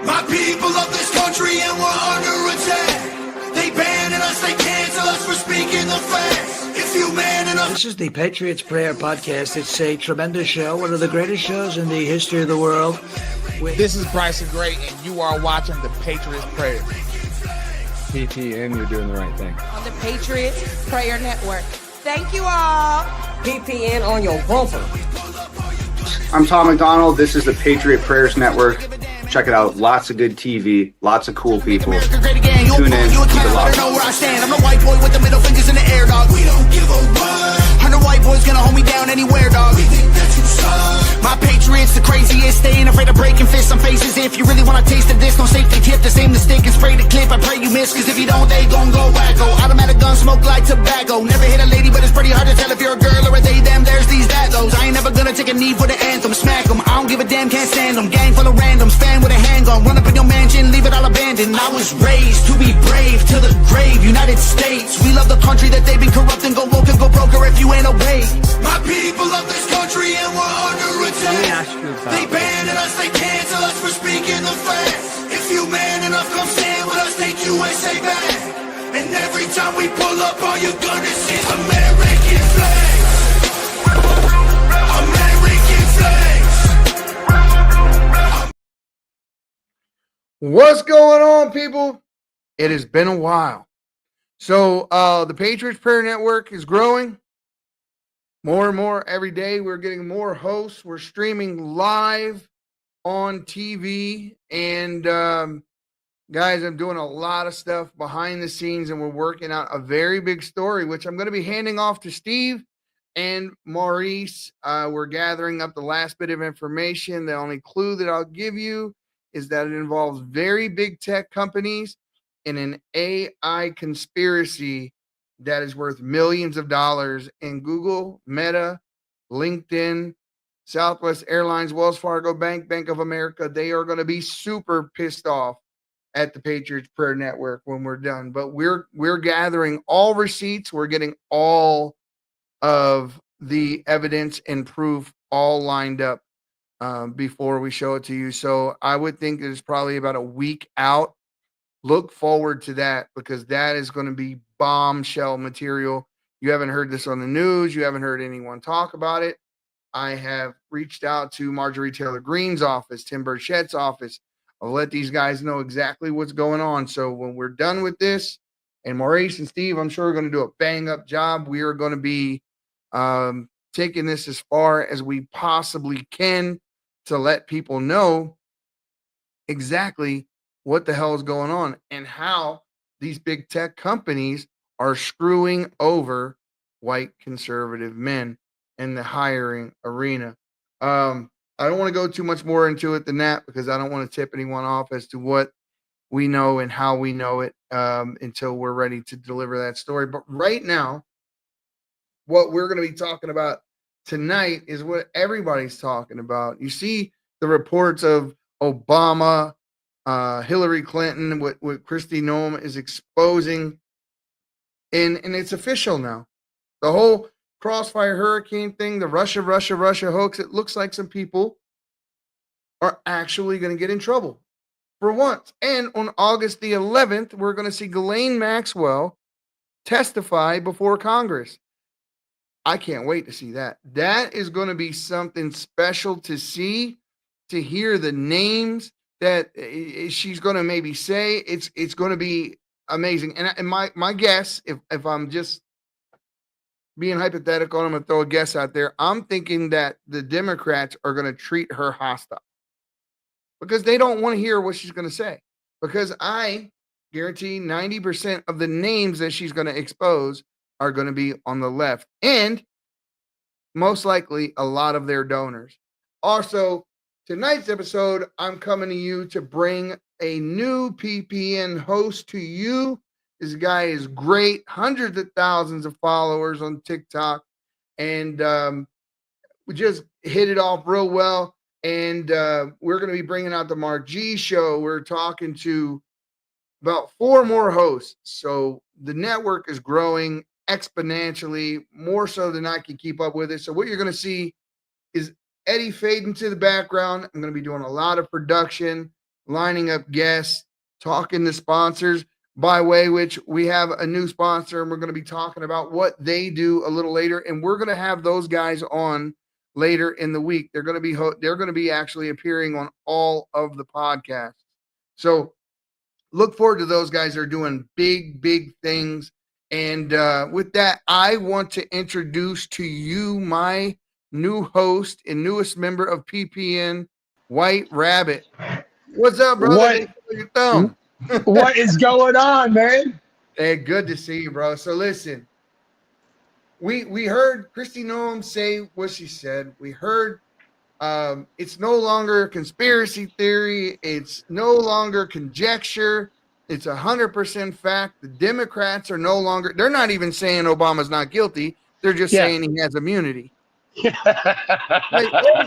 My people of this country and we're under attack. They banning us, they cancel us for speaking the facts. If you man enough. This is the Patriots Prayer Podcast. It's a tremendous show, one of the greatest shows in the history of the world. This is Bryson Gray, and you are watching the Patriots Prayer. PTN, you're doing the right thing. On the Patriots Prayer Network. Thank you all. PPN on your bumper. I'm Tom McDonald. This is the Patriot Prayers Network. Check it out. Lots of good TV. Lots of cool people. Tune in. Keep it locked. I'm the white boy with the middle fingers in the air, dog. We don't give a what. 100 white boys gonna hold me down anywhere, dog. We think that you suck. My Patriots the craziest. They ain't afraid of breaking fists on faces. If you really wanna taste of this, no safety tip. The same mistake and spray the clip. I pray you miss, cause if you don't, they gon' go wacko. Automatic gun smoke like tobacco. Never hit a lady, but it's pretty hard to tell if you're a girl or a they, them. There's these, that, those. I ain't never gonna take a knee for the anthem. Smack them. I don't give a damn, can't stand them. Gang full of randoms. Fan with a handgun. Run up in your mansion, leave it all abandoned. I was raised to be brave to the grave. United States, we love the country that they've been corrupting. Go woke and go broker if you ain't awake. My people of this country and we're under attack. They banning us, they cancel us for speaking the facts. If you man enough, come stand with us, take USA back. And every time we pull up, all you're gonna see is American flags. American flags. What's going on, people? It has been a while. So the Patriots Prayer Network is growing more and more every day. We're getting more hosts. We're streaming live on TV. And guys, I'm doing a lot of stuff behind the scenes, and we're working out a very big story, which I'm going to be handing off to Steve and Maurice. We're gathering up the last bit of information. The only clue that I'll give you is that it involves very big tech companies in an AI conspiracy that is worth millions of dollars. And Google, Meta, LinkedIn, Southwest Airlines, Wells Fargo Bank, Bank of America, they are going to be super pissed off at the Patriots Prayer Network when we're done. But we're gathering all receipts. We're getting all of the evidence and proof all lined up before we show it to you. So I would think it's probably about a week out. Look forward to that, because that is going to be bombshell material. You haven't heard this on the news. You haven't heard anyone talk about it. I have reached out to Marjorie Taylor Greene's office, Tim Burchett's office. I'll let these guys know exactly what's going on. So when we're done with this, and Maurice and Steve, I'm sure, are going to do a bang-up job. We are going to be taking this as far as we possibly can to let people know exactly what the hell is going on and how these big tech companies are screwing over white conservative men in the hiring arena. I don't want to go too much more into it than that, because I don't want to tip anyone off as to what we know and how we know it until we're ready to deliver that story. But right now, what we're going to be talking about tonight is what everybody's talking about. You see the reports of Obama, Hillary Clinton, what Kristi Noem is exposing, and it's official now. The whole Crossfire Hurricane thing, the Russia hoax, it looks like some people are actually going to get in trouble for once. And on August the 11th, we're going to see Ghislaine Maxwell testify before Congress. I can't wait to see that. That is going to be something special to see, to hear the names that she's going to maybe say. It's going to be amazing. And my guess, if I'm just being hypothetical, I'm going to throw a guess out there. I'm thinking that the Democrats are going to treat her hostile, because they don't want to hear what she's going to say. Because I guarantee 90% of the names that she's going to expose are going to be on the left, and most likely a lot of their donors. Also, tonight's episode, I'm coming to you to bring a new PPN host to you. This guy is great, hundreds of thousands of followers on TikTok, and we just hit it off real well. And we're going to be bringing out the Mark G show. We're talking to about 4 more hosts. So the network is growing exponentially, more so than I can keep up with it. So what you're going to see is Eddie fading to the background. I'm going to be doing a lot of production, lining up guests, talking to sponsors, by way which we have a new sponsor, and we're going to be talking about what they do a little later. And we're going to have those guys on later in the week. They're going to be actually appearing on all of the podcasts. So look forward to those guys. They're doing big, big things. And with that, I want to introduce to you my new host and newest member of PPN, White Rabbit. What's up, brother? What? Your thumb. What is going on, man? Hey, good to see you, bro. So listen, we heard Kristi Noem say what she said. We heard it's no longer conspiracy theory. It's no longer conjecture. It's 100% fact. The Democrats are no longer, they're not even saying Obama's not guilty. They're just saying he has immunity. Like,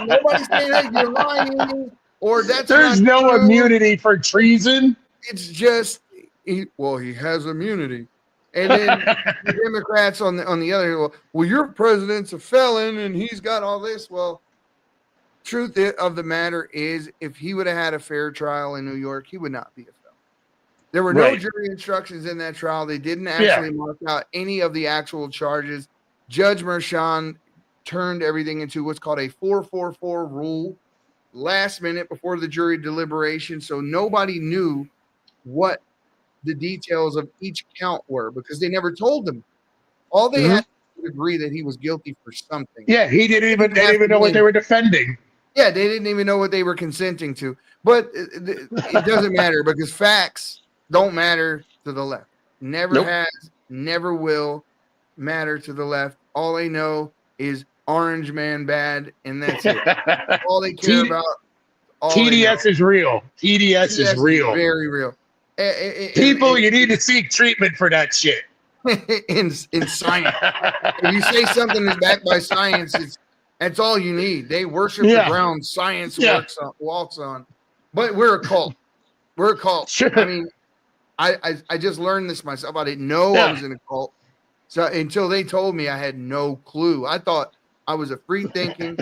nobody's saying, hey, you're lying, or that's There's no true. immunity for treason. It's just, he has immunity. And then the Democrats on the other, well, your president's a felon and he's got all this. Well, truth of the matter is, if he would have had a fair trial in New York, he would not be a felon. There were no jury instructions in that trial. They didn't actually mark out any of the actual charges. Judge Merchan turned everything into what's called a 444 rule last minute before the jury deliberation. So nobody knew what the details of each count were because they never told them. All they had to agree that he was guilty for something. Yeah, they didn't even know what they were defending. Yeah, they didn't even know what they were consenting to. But it doesn't matter because facts don't matter to the left. Never has, never will matter to the left. All they know is Orange Man bad, and that's it. All they care about. TDS is real. TDS is real. Very real. People, you need to seek treatment for that shit. in science. If you say something is backed by science, that's all you need. They worship the ground science walks on. But we're a cult. We're a cult. Sure. I mean, I just learned this myself. I didn't know I was in a cult. So until they told me, I had no clue. I thought I was a free thinking,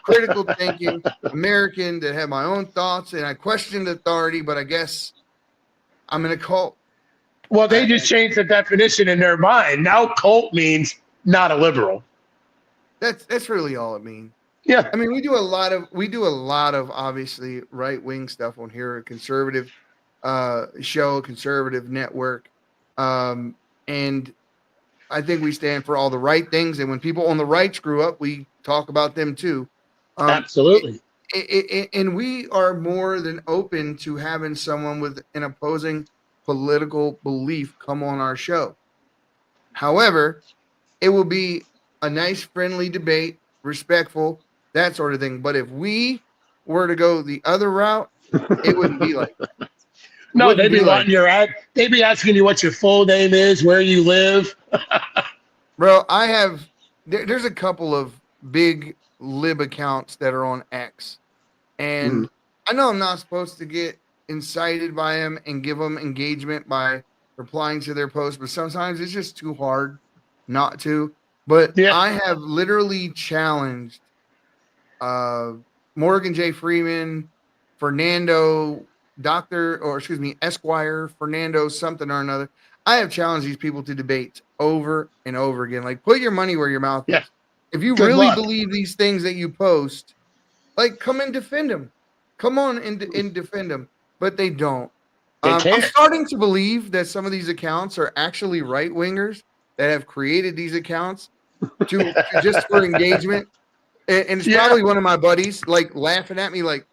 critical thinking American that had my own thoughts, and I questioned authority, but I guess I'm in a cult. Well, they just changed the definition in their mind. Now cult means not a liberal. That's really all it means. Yeah. I mean, we do a lot of obviously right-wing stuff on here, a conservative show, conservative network. And I think we stand for all the right things. And when people on the right screw up, we talk about them too. Absolutely. And we are more than open to having someone with an opposing political belief come on our show. However, it will be a nice, friendly debate, respectful, that sort of thing. But if we were to go the other route, it wouldn't be like that. No, they'd be wanting your ad. They'd be asking you what your full name is, where you live. Bro, there's a couple of big lib accounts that are on X. And I know I'm not supposed to get incited by them and give them engagement by replying to their posts, but sometimes it's just too hard not to. But I have literally challenged Morgan J. Freeman, Esquire, Fernando, something or another. I have challenged these people to debate over and over again. Like, put your money where your mouth is. If you really believe these things that you post, like, come and defend them. Come on and defend them. But they don't. I'm starting to believe that some of these accounts are actually right-wingers that have created these accounts to just for engagement. And it's probably one of my buddies, like, laughing at me, like,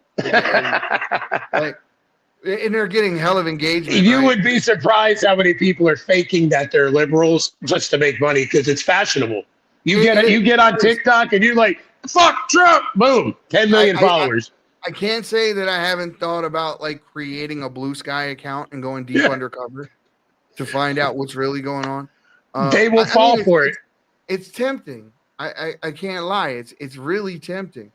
and they're getting hell of engagement. You would be surprised how many people are faking that they're liberals just to make money because it's fashionable. You get on TikTok and you're like, fuck Trump, boom, 10 million followers. I can't say that I haven't thought about like creating a Blue Sky account and going deep undercover to find out what's really going on. They will fall for it. It's tempting. I can't lie. It's really tempting.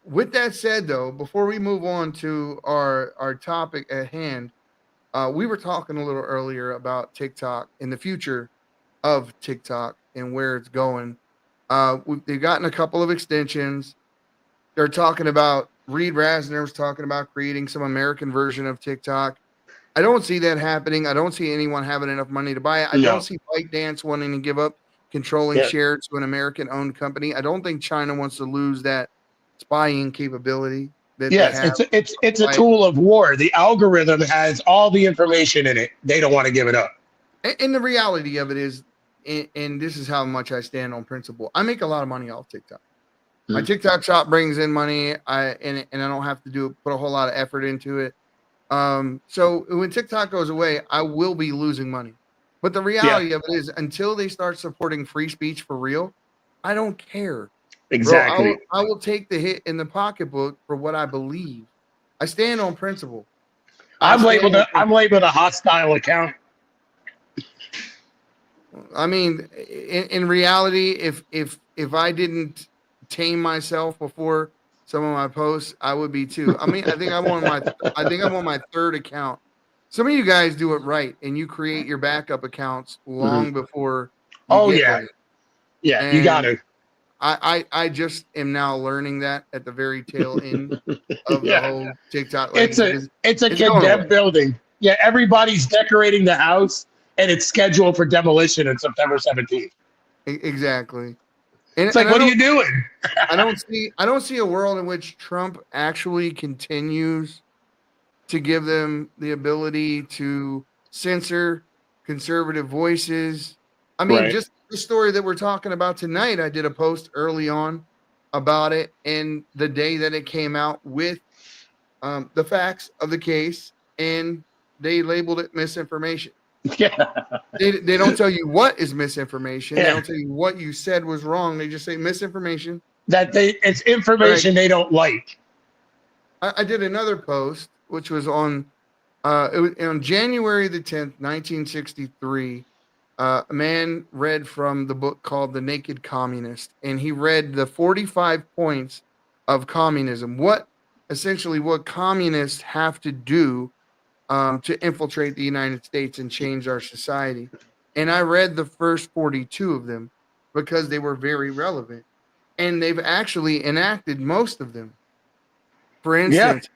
With that said, though, before we move on to our topic at hand, we were talking a little earlier about TikTok and the future of TikTok and where it's going. They've gotten a couple of extensions. They're talking about Reed Rasner was talking about creating some American version of TikTok. I don't see that happening. I don't see anyone having enough money to buy it. I don't see ByteDance wanting to give up controlling share to an American-owned company. I don't think China wants to lose that spying capability that they have. It's a tool of war. The algorithm has all the information in it. They don't want to give it up. And the reality of it is, and this is how much I stand on principle. I make a lot of money off TikTok. My TikTok shop brings in money. And I don't have to put a whole lot of effort into it. So when TikTok goes away, I will be losing money. But the reality of it is, until they start supporting free speech for real, I don't care. Exactly. Bro, I will take the hit in the pocketbook for what I believe. I stand on principle. I'm labeled a hostile account. I mean, in reality, if I didn't tame myself before some of my posts, I would be too. I mean, I think I'm on my third account. Some of you guys do it right, and you create your backup accounts long before. You got to. I just am now learning that at the very tail end of the whole TikTok. It's a condemned building. Yeah, everybody's decorating the house, and it's scheduled for demolition on September 17th. Exactly. And it's like, what are you doing? I don't see a world in which Trump actually continues to give them the ability to censor conservative voices. I mean, just the story that we're talking about tonight, I did a post early on about it, and the day that it came out with the facts of the case, and they labeled it misinformation. Yeah. They don't tell you what is misinformation. They don't tell you what you said was wrong. They just say misinformation. It's information they don't like. I did another post, which was on January the 10th, 1963. A man read from the book called The Naked Communist, and he read the 45 points of communism. What communists have to do to infiltrate the United States and change our society. And I read the first 42 of them because they were very relevant. And they've actually enacted most of them. For instance,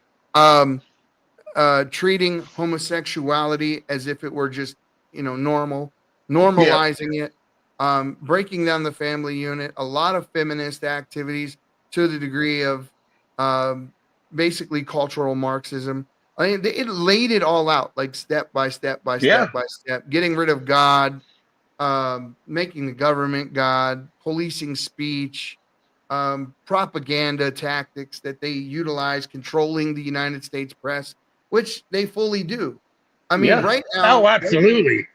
treating homosexuality as if it were just, normal, normalizing it, breaking down the family unit, a lot of feminist activities to the degree of basically cultural Marxism. I mean, it laid it all out, like step by step by step by step, getting rid of God, making the government God, policing speech, propaganda tactics that they utilize, controlling the United States press, which they fully do. I mean, right now. Oh, absolutely.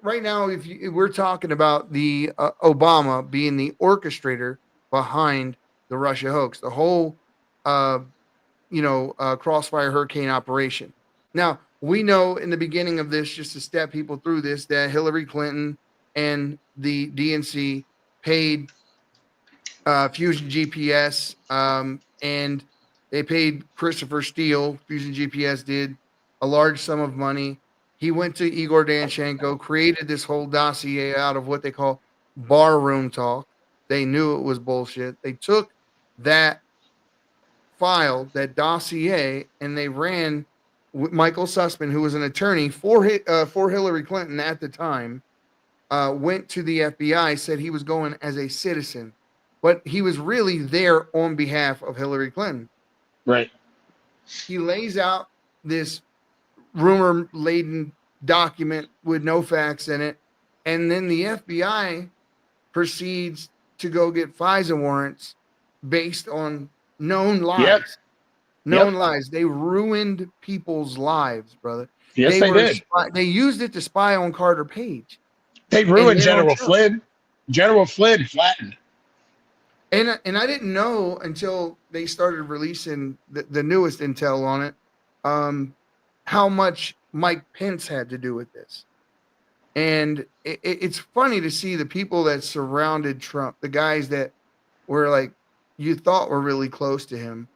Right now, if we're talking about the Obama being the orchestrator behind the Russia hoax, the whole Crossfire Hurricane operation. Now, we know in the beginning of this, just to step people through this, that Hillary Clinton and the DNC paid Fusion GPS, and they paid Christopher Steele, Fusion GPS did, a large sum of money. He went to Igor Danchenko, created this whole dossier out of what they call barroom talk. They knew it was bullshit. They took that file, that dossier, and they ran with Michael Sussman, who was an attorney for Hillary Clinton at the time, went to the FBI, said he was going as a citizen, but he was really there on behalf of Hillary Clinton. Right. He lays out this rumor-laden document with no facts in it, and then the FBI proceeds to go get FISA warrants based on known lies. Lies. They ruined people's lives, brother. Yes, they did. They used it to spy on Carter Page. They ruined General Flynn. General Flynn flattened. And I didn't know until they started releasing the newest intel on it, how much Mike Pence had to do with this. And it's funny to see the people that surrounded Trump, the guys that were like, you thought were really close to him,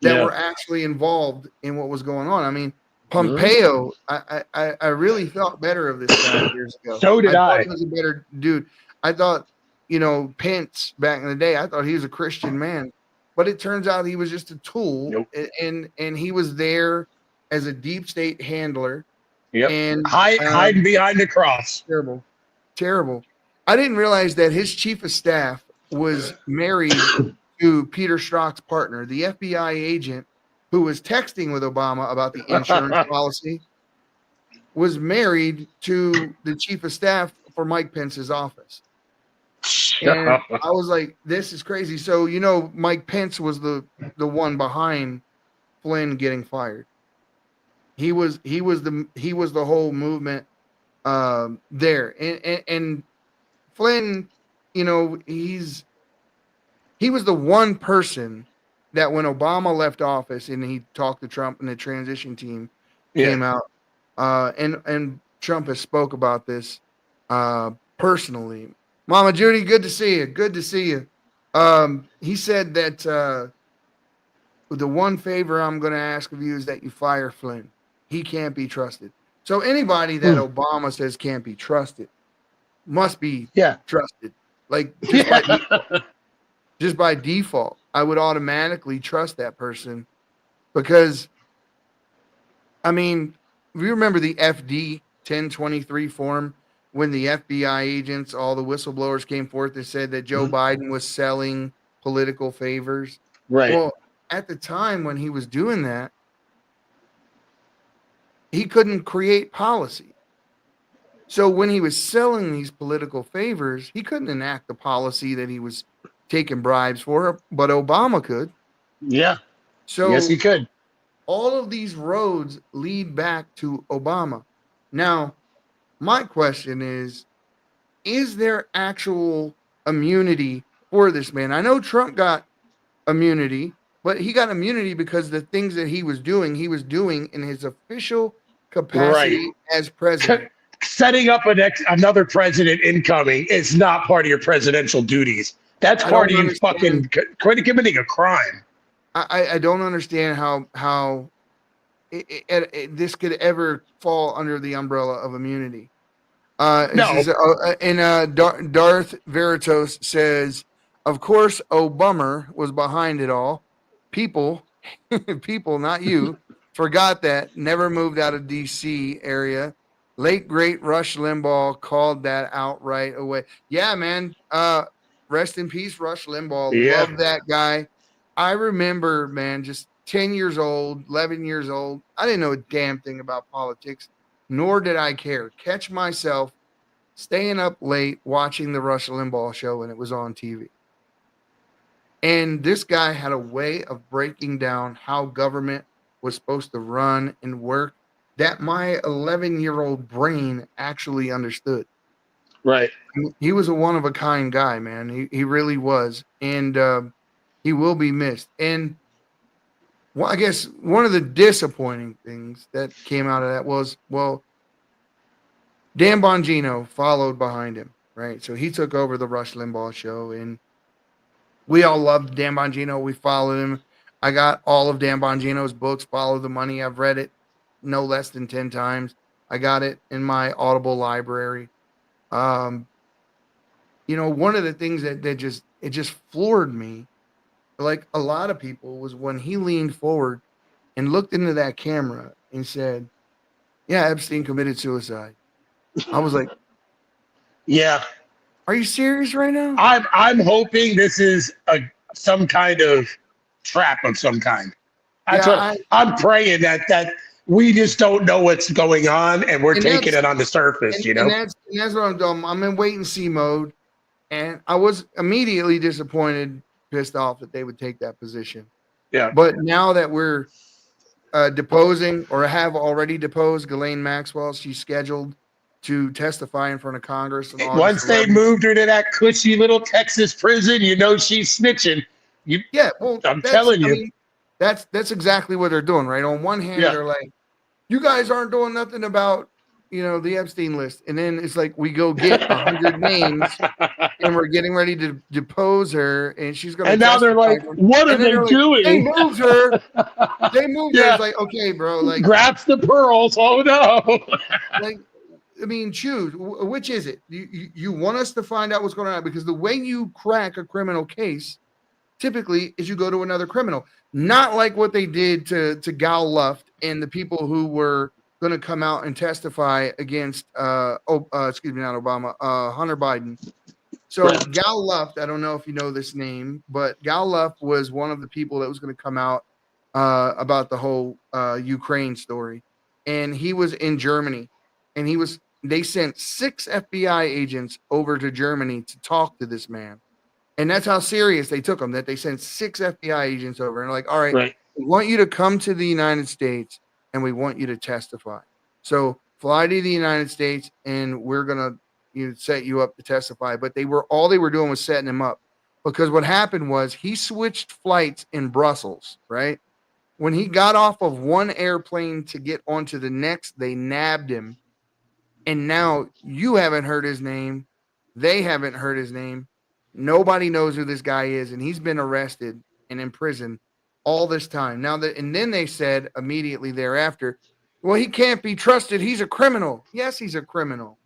that were actually involved in what was going on. I mean, Pompeo, I really thought better of this guy years ago. So did I. Thought he was a better dude. I thought, Pence back in the day, I thought he was a Christian man. but it turns out he was just a tool. Nope. And he was there as a deep state handler. Yep. And hiding behind the cross. Terrible. I didn't realize that his chief of staff was married to Peter Strzok's partner, the FBI agent who was texting with Obama about the insurance policy, was married to the chief of staff for Mike Pence's office. And I was like, this is crazy. So, you know, Mike Pence was the one behind Flynn getting fired. He was the whole movement there. And Flynn, you know, he was the one person that when Obama left office and he talked to Trump and the transition team came out, and Trump has spoke about this personally. Mama Judy, good to see you. Good to see you. He said that the one favor I'm going to ask of you is that you fire Flynn. He can't be trusted. So anybody that Obama says can't be trusted must be trusted. Like just by default, I would automatically trust that person because, I mean, if you remember the FD 1023 form when the FBI agents, all the whistleblowers came forth and said that Joe Biden was selling political favors. Right. Well, at the time when he was doing that, he couldn't create policy. So when he was selling these political favors, he couldn't enact the policy that he was taking bribes for, but Obama could. Yeah. So yes, he could. All of these roads lead back to Obama. Now, my question is there actual immunity for this man? I know Trump got immunity, but he got immunity because the things that he was doing in his official capacity as president. Setting up another president incoming is not part of your presidential duties. That's part of you fucking committing a crime. I don't understand how this could ever fall under the umbrella of immunity. No. Darth Veritos says, of course, Obama was behind it all. People, not you, forgot that. Never moved out of D.C. area. Late, great Rush Limbaugh called that out right away. Yeah, man. Rest in peace, Rush Limbaugh. Yeah. Love that guy. I remember, man, just 10 years old, 11 years old. I didn't know a damn thing about politics, nor did I care. Catch myself staying up late watching the Rush Limbaugh show when it was on TV. And this guy had a way of breaking down how government was supposed to run and work that my 11-year-old brain actually understood. Right. He was a one-of-a-kind guy, man. He really was. And he will be missed. And I guess one of the disappointing things that came out of that was, well, Dan Bongino followed behind him, right? So he took over the Rush Limbaugh show, and we all loved Dan Bongino. We followed him. I got all of Dan Bongino's books, Follow the Money. I've read it no less than 10 times. I got it in my Audible library. You know, one of the things that just floored me, like a lot of people, was when he leaned forward and looked into that camera and said, yeah, Epstein committed suicide. I was like, yeah. Are you serious right now? I'm hoping this is some kind of trap of some kind. I'm praying that we just don't know what's going on and we're taking it on the surface, you know? And that's what I'm doing. I'm in wait and see mode. And I was immediately disappointed, pissed off that they would take that position. Yeah. But now that we're deposing or have already deposed Ghislaine Maxwell, she's scheduled to testify in front of Congress. Once they moved her to that cushy little Texas prison, you know she's snitching. I'm telling you. I mean, that's exactly what they're doing, right? On one hand, they're like, you guys aren't doing nothing about, you know, the Epstein list. And then it's like we go get 100 names and we're getting ready to depose her, and she's going to. And now they're like, what are they doing? They moved her. They moved her. It's like, okay, bro. Like, grabs the pearls. Oh, no. Like, I mean, choose. Which is it? You want us to find out what's going on? Because the way you crack a criminal case typically is you go to another criminal, not like what they did to Gal Luft and the people who were going to come out and testify against, not Obama, Hunter Biden. So Gal Luft, I don't know if you know this name, but Gal Luft was one of the people that was going to come out about the whole Ukraine story. And he was in Germany, and they sent 6 FBI agents over to Germany to talk to this man. And that's how serious they took him, that they sent 6 FBI agents over and like, all right, we want you to come to the United States and we want you to testify. So fly to the United States and we're going to set you up to testify. But they were doing was setting him up, because what happened was he switched flights in Brussels, right? When he got off of one airplane to get onto the next, they nabbed him. And now you haven't heard his name. They haven't heard his name. Nobody knows who this guy is, and he's been arrested and in prison all this time. And then they said immediately thereafter, well, he can't be trusted. He's a criminal. Yes, he's a criminal.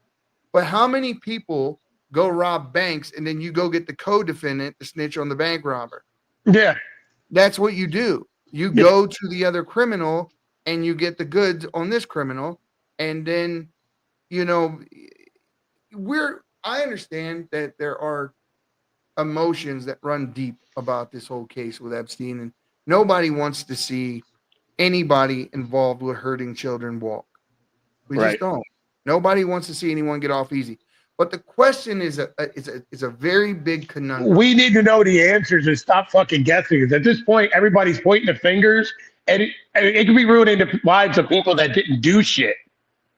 But how many people go rob banks and then you go get the co-defendant to snitch on the bank robber? Yeah. That's what you do. You go to the other criminal and you get the goods on this criminal. And then, I understand that there are emotions that run deep about this whole case with Epstein, and nobody wants to see anybody involved with hurting children walk. We just don't. Nobody wants to see anyone get off easy. But the question is a very big conundrum. We need to know the answers and stop fucking guessing. Because at this point, everybody's pointing the fingers, and it could be ruining the lives of people that didn't do shit.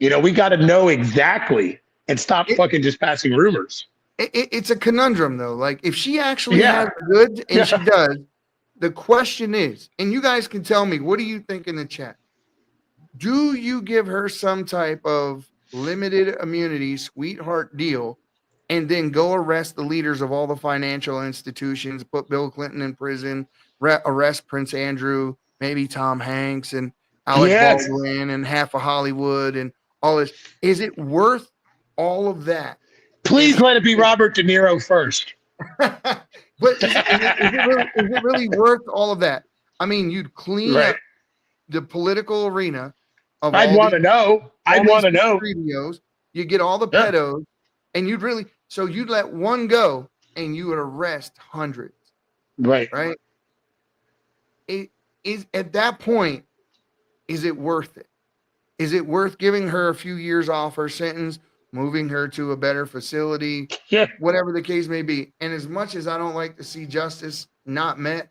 We got to know exactly and stop fucking just passing rumors. It's a conundrum, though. Like, if she actually has the goods, and she does, the question is, and you guys can tell me, what do you think in the chat? Do you give her some type of limited immunity, sweetheart deal, and then go arrest the leaders of all the financial institutions, put Bill Clinton in prison, arrest Prince Andrew, maybe Tom Hanks and Alec Baldwin and half of Hollywood and all this? Is it worth all of that? Please let it be Robert De Niro first. But is it really worth all of that? I mean, you'd clean up the political arena. I'd want to know. Videos. You get all the pedos, and you'd let one go, and you would arrest hundreds. Right. It is at that point. Is it worth it? Is it worth giving her a few years off her sentence, moving her to a better facility, whatever the case may be? And as much as I don't like to see justice not met,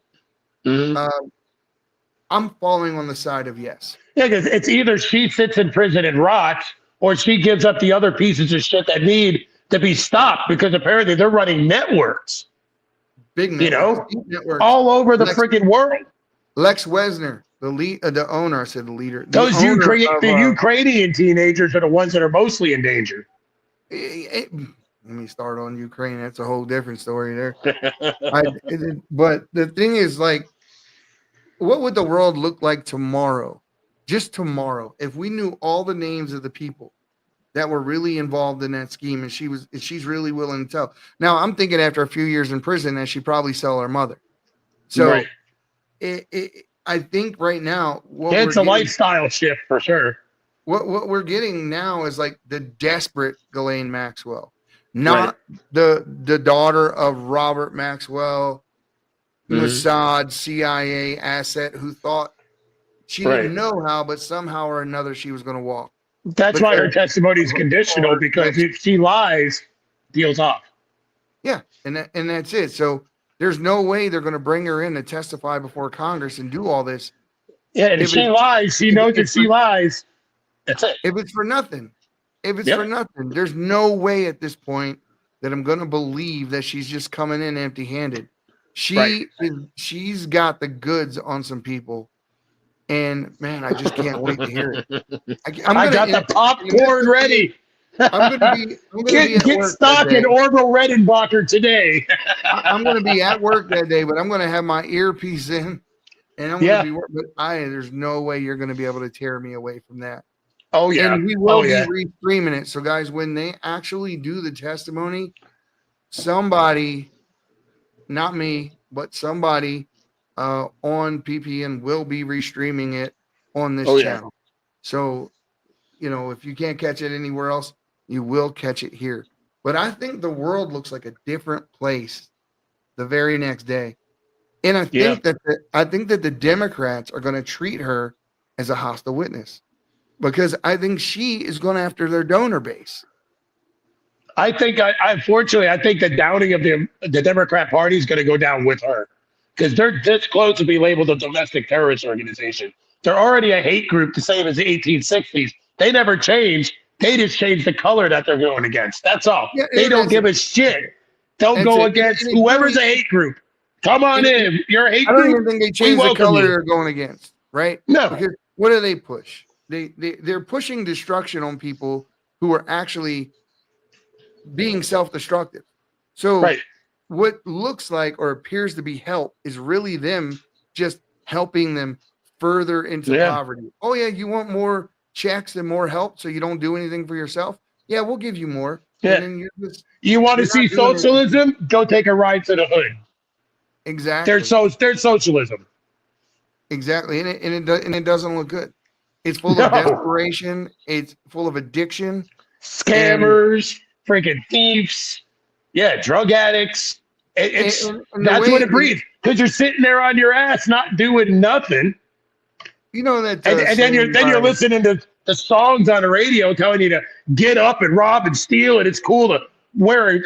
I'm falling on the side of yes. Yeah, because it's either she sits in prison and rots, or she gives up the other pieces of shit that need to be stopped, because apparently they're running networks. Big networks, networks. All over the freaking world. Lex Wesner, the owner, I said the leader. Those Ukrainian teenagers are the ones that are mostly in danger. Let me start on Ukraine. That's a whole different story there. But the thing is, like, what would the world look like tomorrow? Just tomorrow, if we knew all the names of the people that were really involved in that scheme, and she's really willing to tell. Now, I'm thinking after a few years in prison that she'd probably sell her mother. So I think right now, it's a lifestyle shift for sure. What we're getting now is like the desperate Ghislaine Maxwell, not the daughter of Robert Maxwell, Mossad, CIA asset, who thought she didn't know how, but somehow or another she was going to walk. That's why her testimony is conditional, because if she lies, deal's off. Yeah, and that's it. So there's no way they're going to bring her in to testify before Congress and do all this. Yeah, and if she lies, she knows that she lies. That's it. If it's for nothing. For nothing, there's no way at this point that I'm going to believe that she's just coming in empty-handed. She's got the goods on some people. And man, I just can't wait to hear it. I got the popcorn ready. I'm gonna get stock in Orville Redenbacher today. I'm gonna be at work that day, but I'm gonna have my earpiece in, and I'm gonna be working. But there's no way you're gonna be able to tear me away from that. Oh yeah, and we will be restreaming it. So guys, when they actually do the testimony, somebody not me, but somebody on PPN will be restreaming it on this channel. So, if you can't catch it anywhere else, you will catch it here. But I think the world looks like a different place the very next day. And I think that the Democrats are going to treat her as a hostile witness, because I think she is going after their donor base. Unfortunately, I think the downing of the Democrat Party is going to go down with her, because they're this close to be labeled a domestic terrorist organization. They're already a hate group, the same as the 1860s. They never changed. They just changed the color that they're going against. That's all. Yeah, they don't give a shit. They'll go against whoever's a hate group. Come on in. You're a hate group. I don't even think they changed the color they're going against, right? No. Because what do they push? They're pushing destruction on people who are actually being self-destructive. So what looks like or appears to be help is really them just helping them further into poverty. Oh yeah, you want more checks and more help so you don't do anything for yourself? Yeah, we'll give you more. Yeah. And then you want to see socialism? Go take a ride to the hood. Exactly. There's socialism. Exactly. And it doesn't look good. It's full of desperation. It's full of addiction. Scammers, freaking thieves. Yeah, drug addicts. That's what it breeds. Because you're sitting there on your ass not doing nothing. You know that, and then you're listening to the songs on the radio telling you to get up and rob and steal, and it's cool to wear,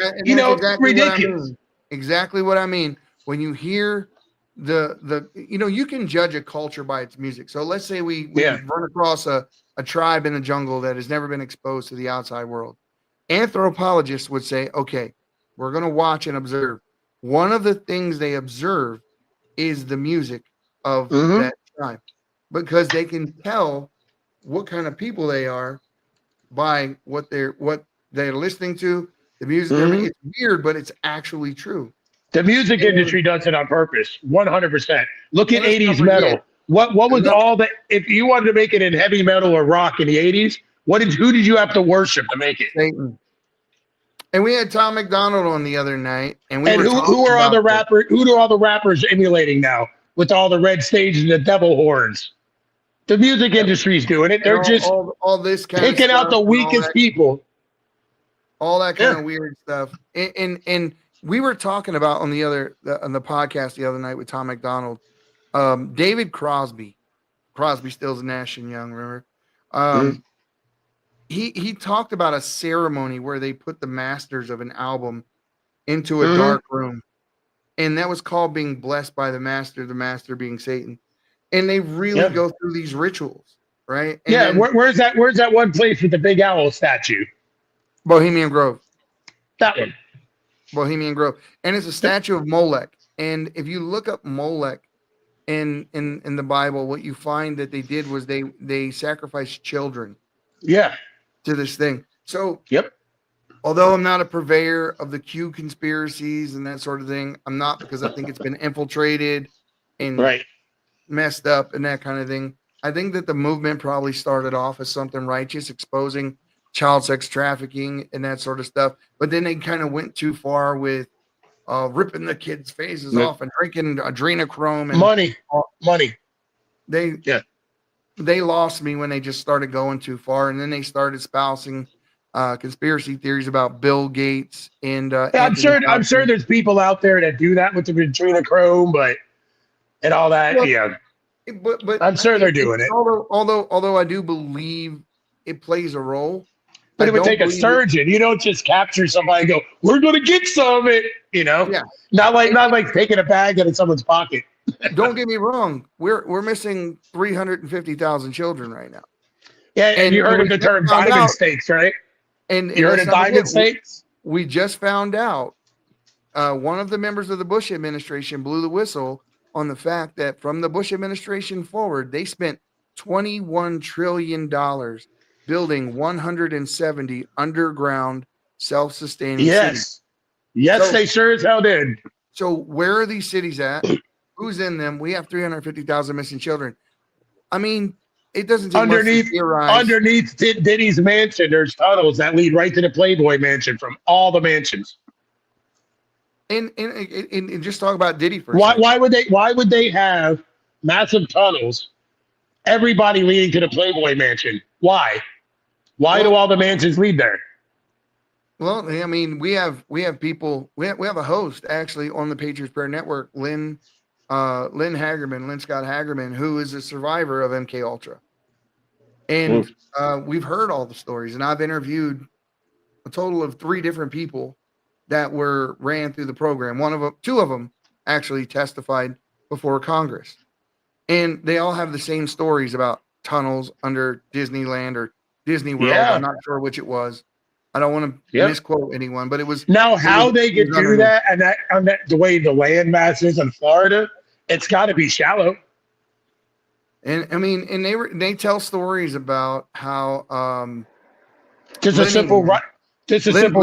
ridiculous. Exactly what I mean. When you hear you can judge a culture by its music. So let's say we run across a tribe in the jungle that has never been exposed to the outside world. Anthropologists would say, okay, we're going to watch and observe. One of the things they observe is the music of that tribe, because they can tell what kind of people they are by what they're listening to, the music. I mean, it's weird, but it's actually true. The music industry does it on purpose, 100%. Look at 80s metal. What was all that? If you wanted to make it in heavy metal or rock in the 80s, who did you have to worship to make it? Satan. And we had Tom McDonald on the other night, and who are all the rappers emulating now with all the red stages and the devil horns? The music industry's doing it. They're just all this kind picking out the weakest people. All that kind of weird stuff. And we were talking about on the podcast the other night with Tom McDonald, David Crosby. Crosby, Stills, Nash and Young, remember? He talked about a ceremony where they put the masters of an album into a dark room, and that was called being blessed by the master being Satan. And they really go through these rituals, right? And where's that one place with the big owl statue? Bohemian Grove. That one. Bohemian Grove. And it's a statue of Molech. And if you look up Molech in the Bible, what you find that they did was they sacrificed children. Yeah. To this thing. So although I'm not a purveyor of the Q conspiracies and that sort of thing, I'm not, because I think it's been infiltrated and messed up and that kind of thing. I think that the movement probably started off as something righteous, exposing child sex trafficking and that sort of stuff. But then they kind of went too far with ripping the kids' faces off and drinking adrenochrome and money. They lost me when they just started going too far, and then they started espousing conspiracy theories about Bill Gates and I'm sure there's people out there that do that with the adrenochrome, and all that. But I'm sure they're doing it. Although I do believe it plays a role. But it would take a surgeon. You don't just capture somebody and go, "We're going to get some of it." Not like taking a bag out of someone's pocket. Don't get me wrong. We're missing 350,000 children right now. Yeah, and you heard of the term diamond states, right? And you heard of diamond states? We just found out one of the members of the Bush administration blew the whistle on the fact that from the Bush administration forward, they spent $21 trillion building 170 underground self-sustaining cities. Yes, they sure as hell did. So where are these cities at? Who's in them? We have 350,000 missing children. I mean, it doesn't take underneath Diddy's mansion. There's tunnels that lead right to the Playboy mansion from all the mansions. And just talk about Diddy for a Why second. why would they have massive tunnels, everybody leading to the Playboy Mansion? Why? Why do all the mansions lead there? Well, I mean, we have people. We have a host actually on the Patriots Prayer Network, Lynn Scott Hagerman, who is a survivor of MK Ultra, and we've heard all the stories. And I've interviewed a total of 3 different people that ran through the program. Two of them actually testified before Congress, and they all have the same stories about tunnels under Disneyland or Disney World. Yeah. I'm not sure which it was. I don't want to misquote anyone, but it was. Now, how they get could do that, and the way the land mass is in Florida, it's got to be shallow. And I mean, and they tell stories about how just a simple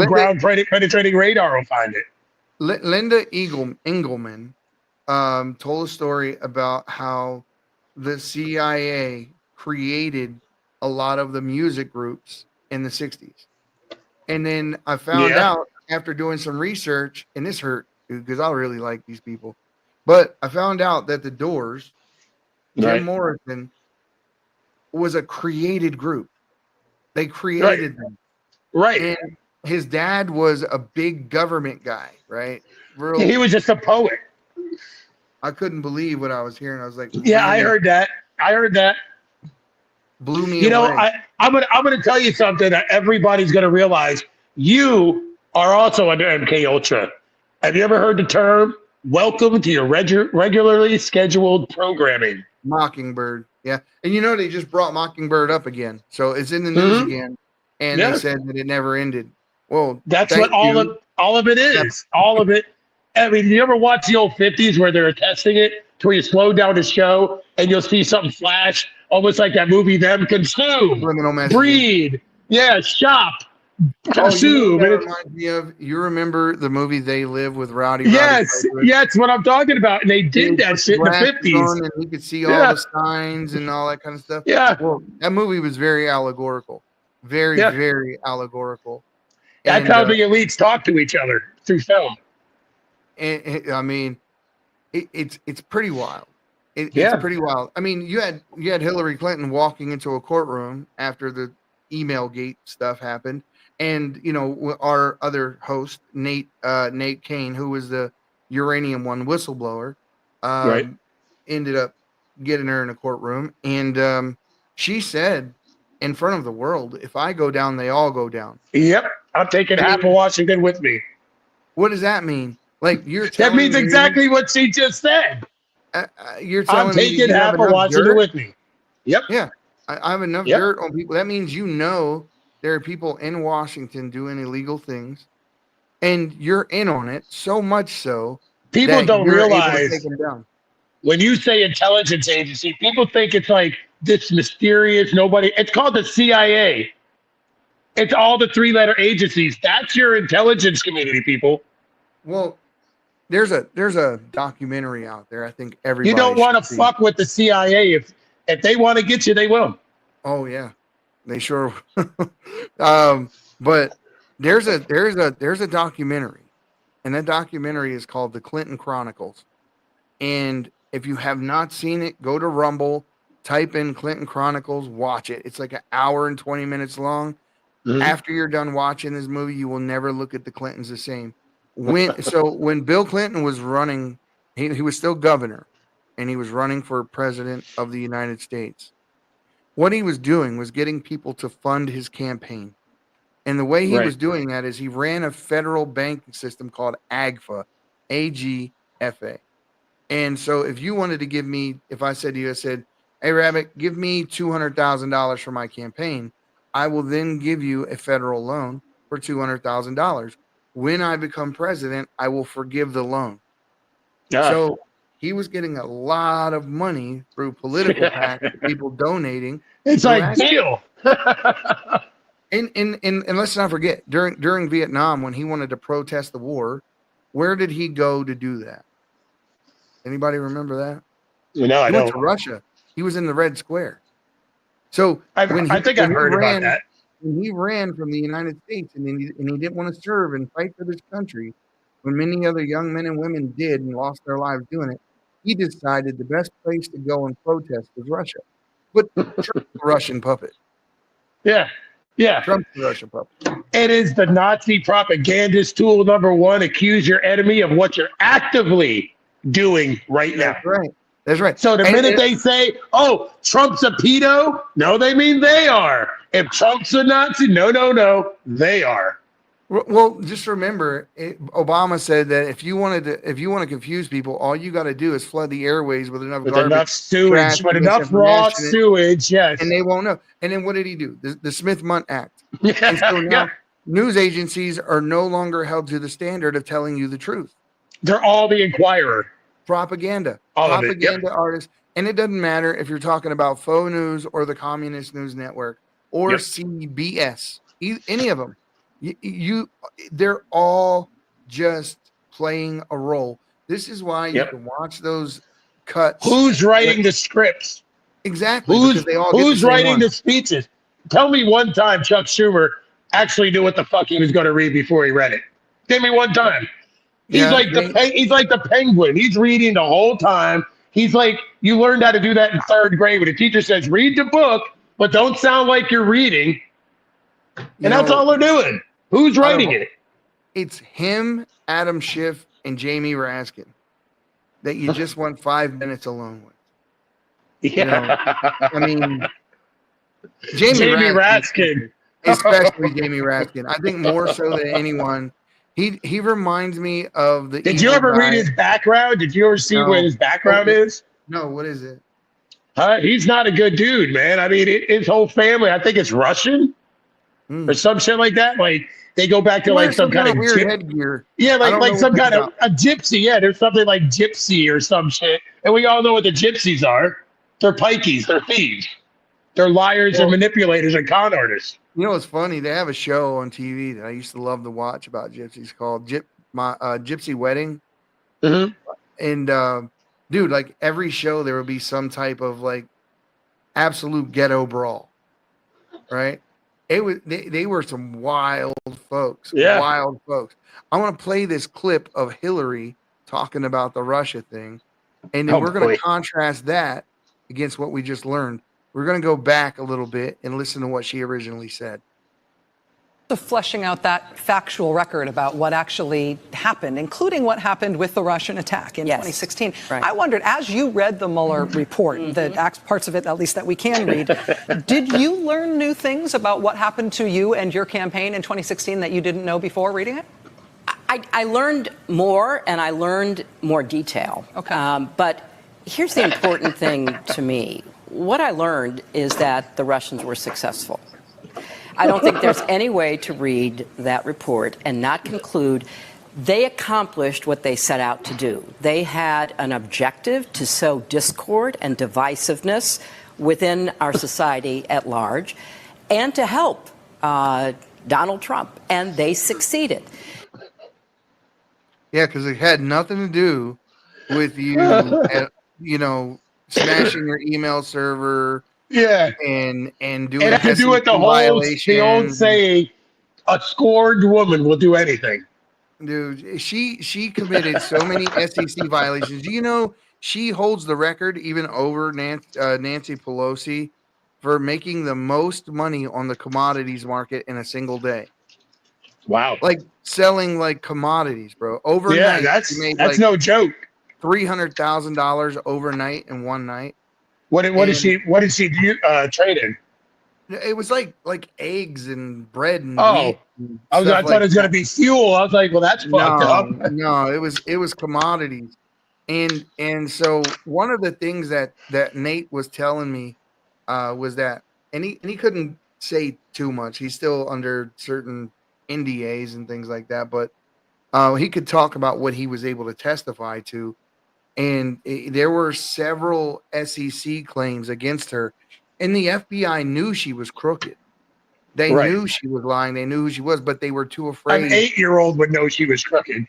ground penetrating radar will find it. Linda Engelman told a story about how the CIA created a lot of the music groups in the 60s. And then I found out after doing some research, and this hurt because I really like these people, but I found out that the Doors, Jim Morrison, was a created group. They created them. Right. And his dad was a big government guy, right? He was just a poet. I couldn't believe what I was hearing. I was like, yeah, I heard that. Blew me away. I'm gonna tell you something that everybody's gonna realize. You are also under MK Ultra. Have you ever heard the term "Welcome to your regularly scheduled programming"? Mockingbird, yeah, and they just brought Mockingbird up again, so it's in the news again, and they said that it never ended. Well, that's what all of it is. All of it. I mean, you ever watch the old 50s where they're testing it to where you slow down the show and you'll see something flash, almost like that movie, Them Consume, Breed, Shop, Consume. That reminds me of, you remember the movie They Live with Rowdy? Yes, that's what I'm talking about. And they did that shit in the 50s. And you could see all the signs and all that kind of stuff. Yeah. Well, that movie was very allegorical. Very allegorical. That's how the elites talk to each other through film. And I mean, it's pretty wild. It's pretty wild. I mean, you had Hillary Clinton walking into a courtroom after the email gate stuff happened, and our other host Nate Kane, who was the Uranium One whistleblower, ended up getting her in a courtroom, and she said in front of the world, "If I go down, they all go down." Yep, I'm taking half of Washington with me. What does that mean? Like that means exactly what she just said. You're telling I'm taking half of Washington with me. Yep. Yeah, I have enough dirt on people. That means there are people in Washington doing illegal things, and you're in on it so much so. People don't realize when you say intelligence agency, people think it's like this mysterious nobody. It's called the CIA. It's all the 3-letter agencies. That's your intelligence community, people. Well, there's a documentary out there. I think everybody. You don't want to fuck with the CIA. If they want to get you, they will. Oh yeah, they sure. But there's a documentary, and that documentary is called The Clinton Chronicles. And if you have not seen it, go to Rumble, type in Clinton Chronicles, watch it. It's like an hour and 20 minutes long. Mm-hmm. After you're done watching this movie, you will never look at the Clintons the same. When Bill Clinton was running, he was still governor, and he was running for president of the United States. What he was doing was getting people to fund his campaign. And the way he was doing that is he ran a federal banking system called AGFA, AGFA. And so if you wanted to give me, if I said to you, I said, "Hey, Rabbit, give me $200,000 for my campaign," I will then give you a federal loan for $200,000. When I become president, I will forgive the loan. Yeah. So he was getting a lot of money through political PACs, people donating. It's ideal. And let's not forget, during Vietnam, when he wanted to protest the war, where did he go to do that? Anybody remember that? No, I don't. He went to Russia. He was in the Red Square. So I think I've heard about that. When he ran from the United States and he didn't want to serve and fight for this country, when many other young men and women did and lost their lives doing it, he decided the best place to go and protest was Russia. But Trump's the Russian puppet. Yeah. Yeah. Trump's the Russian puppet. It is the Nazi propagandist tool number one. Accuse your enemy of what you're actively doing right now. That's right. That's right. So the minute they say, oh, Trump's a pedo, no, they mean they are. If Trump's a Nazi, no, they are. Well, just remember, Obama said that if you want to confuse people, all you got to do is flood the airways with enough garbage, enough sewage, with enough raw sewage, yes, and they won't know. And then what did he do? The Smith-Mundt Act. Yeah, and so now news agencies are no longer held to the standard of telling you the truth. They're all the Inquirer. Propaganda. All propaganda artists. And it doesn't matter if you're talking about faux news or the Communist News Network or CBS, any of them. They're all just playing a role. This is why you can watch those cuts. Who's writing the scripts? Exactly. Who's writing the speeches? Tell me one time Chuck Schumer actually knew what the fuck he was going to read before he read it. Give me one time. He's like the penguin. He's reading the whole time. He's like, you learned how to do that in third grade when the teacher says, read the book, but don't sound like you're reading. And that's all they're doing. Who's writing it? It's him, Adam Schiff, and Jamie Raskin that you just want 5 minutes alone with. Yeah. I mean, Jamie Raskin. Especially Jamie Raskin. I think more so than anyone. He reminds me of the. Did you ever read his background? Did you ever see what his background is? No, what is it? He's not a good dude, man. I mean, his whole family, I think it's Russian or some shit like that. Like they go back to like some kind of weird headgear. Yeah, like some kind of a gypsy. Yeah, there's something like gypsy or some shit. And we all know what the gypsies are. They're pikeys. They're thieves. They're liars and manipulators and con artists. You know, it's funny. They have a show on TV that I used to love to watch about gypsies called Gypsy Wedding. Mm-hmm. And dude, like every show, there would be some type of like absolute ghetto brawl, right? They were some wild folks. Yeah. Wild folks. I want to play this clip of Hillary talking about the Russia thing, and then we're going to contrast that against what we just learned. We're going to go back a little bit and listen to what she originally said. Fleshing out that factual record about what actually happened, including what happened with the Russian attack in 2016. Right. I wondered, as you read the Mueller report, the parts of it, at least that we can read, did you learn new things about what happened to you and your campaign in 2016 that you didn't know before reading it? I learned more, and I learned more detail. Okay. But here's the important thing to me. What I learned is that the Russians were successful. I don't think there's any way to read that report and not conclude they accomplished what they set out to do. They had an objective to sow discord and divisiveness within our society at large and to help Donald Trump, and they succeeded. Yeah, because it had nothing to do with you, smashing your email server. Yeah, and doing it had to do with the old saying, a scorned woman will do anything. Dude, she committed so many SEC violations. You know, she holds the record even over Nancy Pelosi for making the most money on the commodities market in a single day. Wow. Like selling like commodities, bro. Overnight. Yeah, that's no joke. $300,000 overnight in one night. What did she trade in? It was like eggs and bread and meat and I thought it was gonna be fuel. I was like, well, that's fucked up. No, it was commodities. And so one of the things that Nate was telling me was that and he couldn't say too much. He's still under certain NDAs and things like that, but he could talk about what he was able to testify to. And there were several SEC claims against her, and the FBI knew she was crooked. They knew she was lying. They knew who she was, but they were too afraid. An 8-year-old would know she was crooked.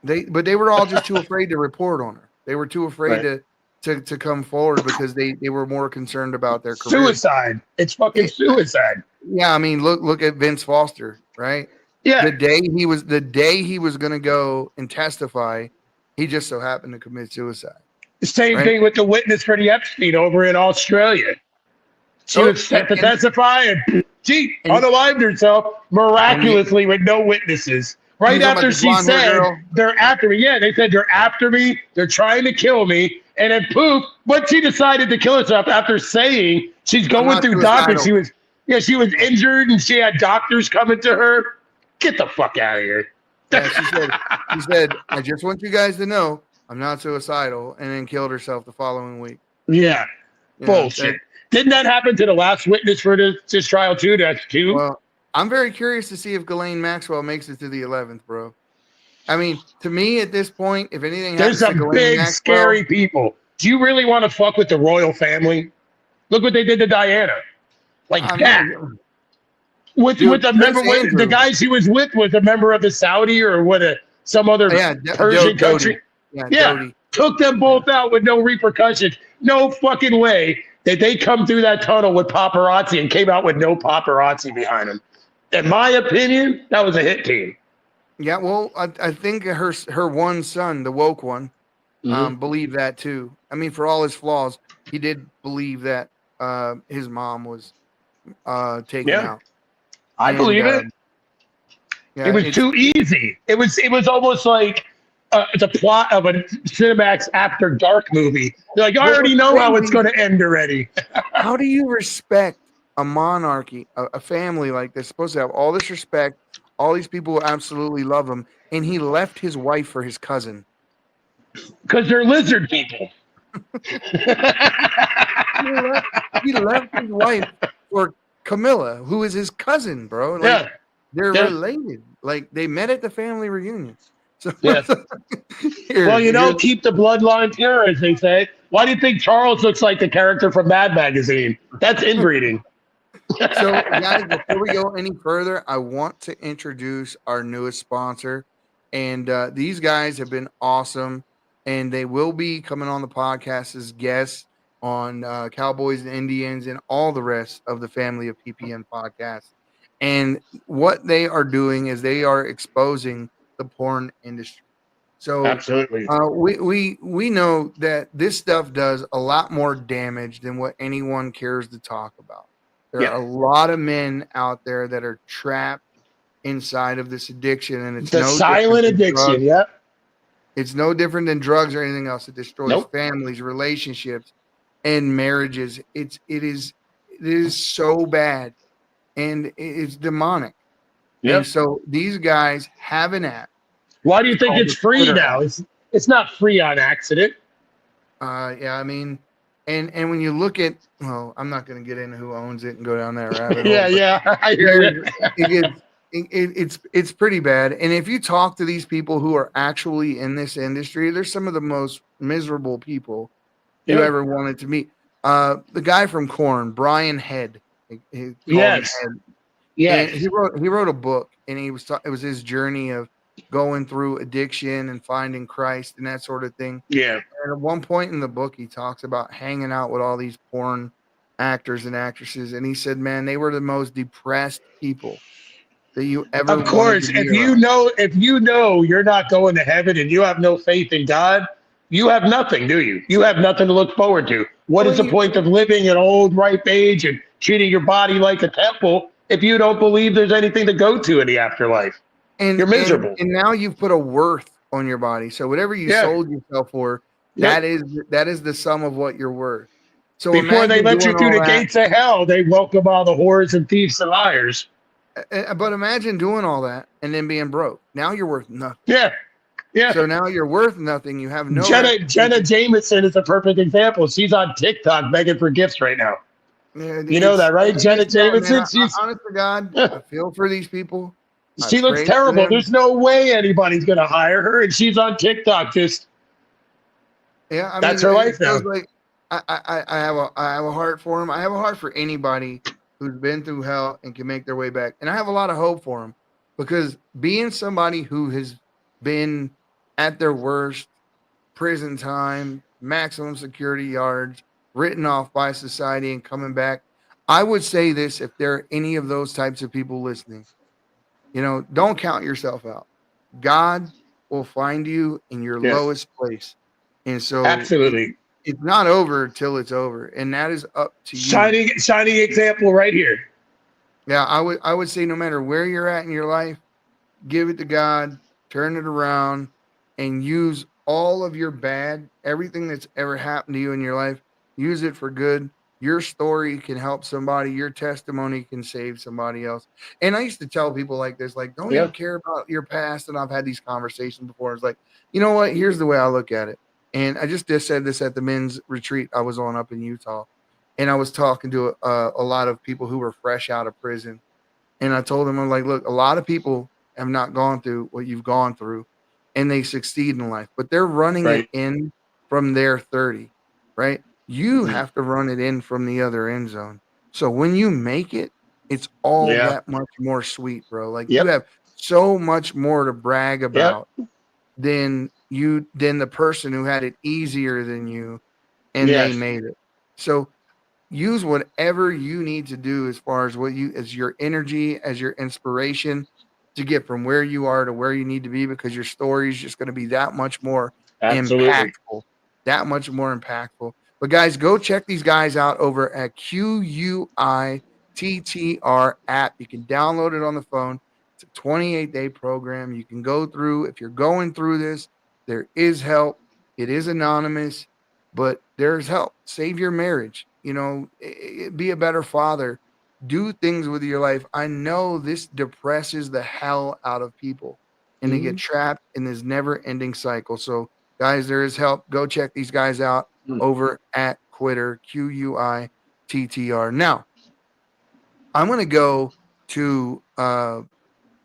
But they were all just too afraid to report on her. They were too afraid to come forward because they were more concerned about their career. Suicide. It's fucking suicide. Yeah, I mean, look at Vince Foster, right? Yeah. The day he was going to go and testify, he just so happened to commit suicide. The same thing with the witness for the Epstein over in Australia. She was set to testify, and she unalived herself miraculously with no witnesses. Right after she said, they're after me. Yeah, they said, they're after me. They're trying to kill me. And then poof, but she decided to kill herself after saying she's going through doctors. She was injured and she had doctors coming to her. Get the fuck out of here. Yeah, she said, I just want you guys to know I'm not suicidal, and then killed herself the following week. Yeah. Bullshit. Didn't that happen to the last witness for this trial too? That's two. Well, I'm very curious to see if Ghislaine Maxwell makes it to the 11th, bro. I mean, to me at this point, if anything happens there's some big, scary people. Do you really want to fuck with the royal family? Look what they did to Diana. Like that. With a member, the guy she was with was a member of the Saudi or some other Persian country. Yeah, took them both out with no repercussions. No fucking way that they come through that tunnel with paparazzi and came out with no paparazzi behind them. In my opinion, that was a hit team. Yeah, well, I think her one son, the woke one, believed that too. I mean, for all his flaws, he did believe that his mom was taken out. I believe it. Yeah, it was too easy. It was almost like it's a plot of a Cinemax After Dark movie. They're like, I already know how it's going to end already. How do you respect a monarchy, a family like this, supposed to have all this respect, all these people who absolutely love him, and he left his wife for his cousin? Because they're lizard people. he left his wife for Camilla, who is his cousin, bro. Like, they're related. Like, they met at the family reunion. So, keep the bloodline pure, as they say. Why do you think Charles looks like the character from Mad Magazine? That's inbreeding. So, guys, before we go any further, I want to introduce our newest sponsor. And these guys have been awesome. And they will be coming on the podcast as guests on Cowboys and Indians and all the rest of the family of PPN podcasts. And what they are doing is they are exposing the porn industry. So absolutely, we know that this stuff does a lot more damage than what anyone cares to talk about. There are a lot of men out there that are trapped inside of this addiction, and it's the silent addiction. Yeah, it's no different than drugs or anything else. It destroys families, relationships, and marriages. It is so bad, and it's demonic. Yep. And so these guys have an app. Why do you think it's free now? It's not free on accident. Yeah, I mean, and when you look at, well, I'm not going to get into who owns it and go down that rabbit hole. I hear it's pretty bad. And if you talk to these people who are actually in this industry, they're some of the most miserable people you ever wanted to meet. The guy from Korn, Brian Head. Yes. Yeah, he wrote a book, and it was his journey of going through addiction and finding Christ and that sort of thing. Yeah. And at one point in the book, he talks about hanging out with all these porn actors and actresses, and he said, "Man, they were the most depressed people that you ever." Of course, if you know you're not going to heaven and you have no faith in God, you have nothing, do you? You have nothing to look forward to. What is the point of living at old ripe age and treating your body like a temple if you don't believe there's anything to go to in the afterlife? And you're miserable. And now you've put a worth on your body. So whatever you sold yourself for, that is the sum of what you're worth. So before they let you through the gates of hell, they welcome all the whores and thieves and liars. But imagine doing all that and then being broke. Now you're worth nothing. Yeah. Yeah. So now you're worth nothing. You have no. Jenna Jameson is a perfect example. She's on TikTok begging for gifts right now. Yeah, you know that, right? Jenna Jameson. She's honest to God. I feel for these people. She looks terrible. There's no way anybody's going to hire her, and she's on TikTok. Just that's her life now. Like I have a heart for him. I have a heart for anybody who's been through hell and can make their way back, and I have a lot of hope for him because being somebody who has been at their worst, prison time, maximum security yards, written off by society, and coming back, I would say this: if there are any of those types of people listening, don't count yourself out. God will find you in your lowest place. And so absolutely, it's not over till it's over. And that is up to you. Shining example right here. Yeah, I would say no matter where you're at in your life, give it to God, turn it around, and use all of your bad, everything that's ever happened to you in your life, use it for good. Your story can help somebody. Your testimony can save somebody else. And I used to tell people like this, like, don't even care about your past. And I've had these conversations before. It's like, you know what? Here's the way I look at it. And I just said this at the men's retreat I was on up in Utah. And I was talking to a lot of people who were fresh out of prison. And I told them, I'm like, look, a lot of people have not gone through what you've gone through and they succeed in life, but they're running it in from their 30, right? You have to run it in from the other end zone. So when you make it, it's all that much more sweet, bro. Like you have so much more to brag about than the person who had it easier than you and they made it. So use whatever you need to do as far as as your energy, as your inspiration to get from where you are to where you need to be, because your story is just going to be that much more impactful, that much more impactful. But guys, go check these guys out over at QUITTR app. You can download it on the phone. It's a 28-day program. You can go through. If you're going through this, there is help. It is anonymous, but there's help. Save your marriage. Be a better father. Do things with your life. I know this depresses the hell out of people, and they get trapped in this never-ending cycle. So, guys, there is help. Go check these guys out over at Quitter, QUITTR. Now, I'm going to go to the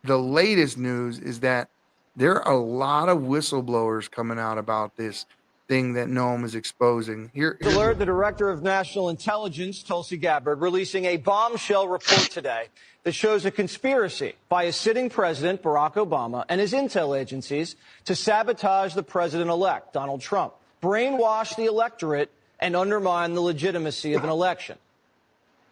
latest news is that there are a lot of whistleblowers coming out about this thing that Noam is exposing. Alert, the director of national intelligence, Tulsi Gabbard, releasing a bombshell report today that shows a conspiracy by a sitting president, Barack Obama, and his intel agencies to sabotage the president-elect, Donald Trump, brainwash the electorate, and undermine the legitimacy of an election.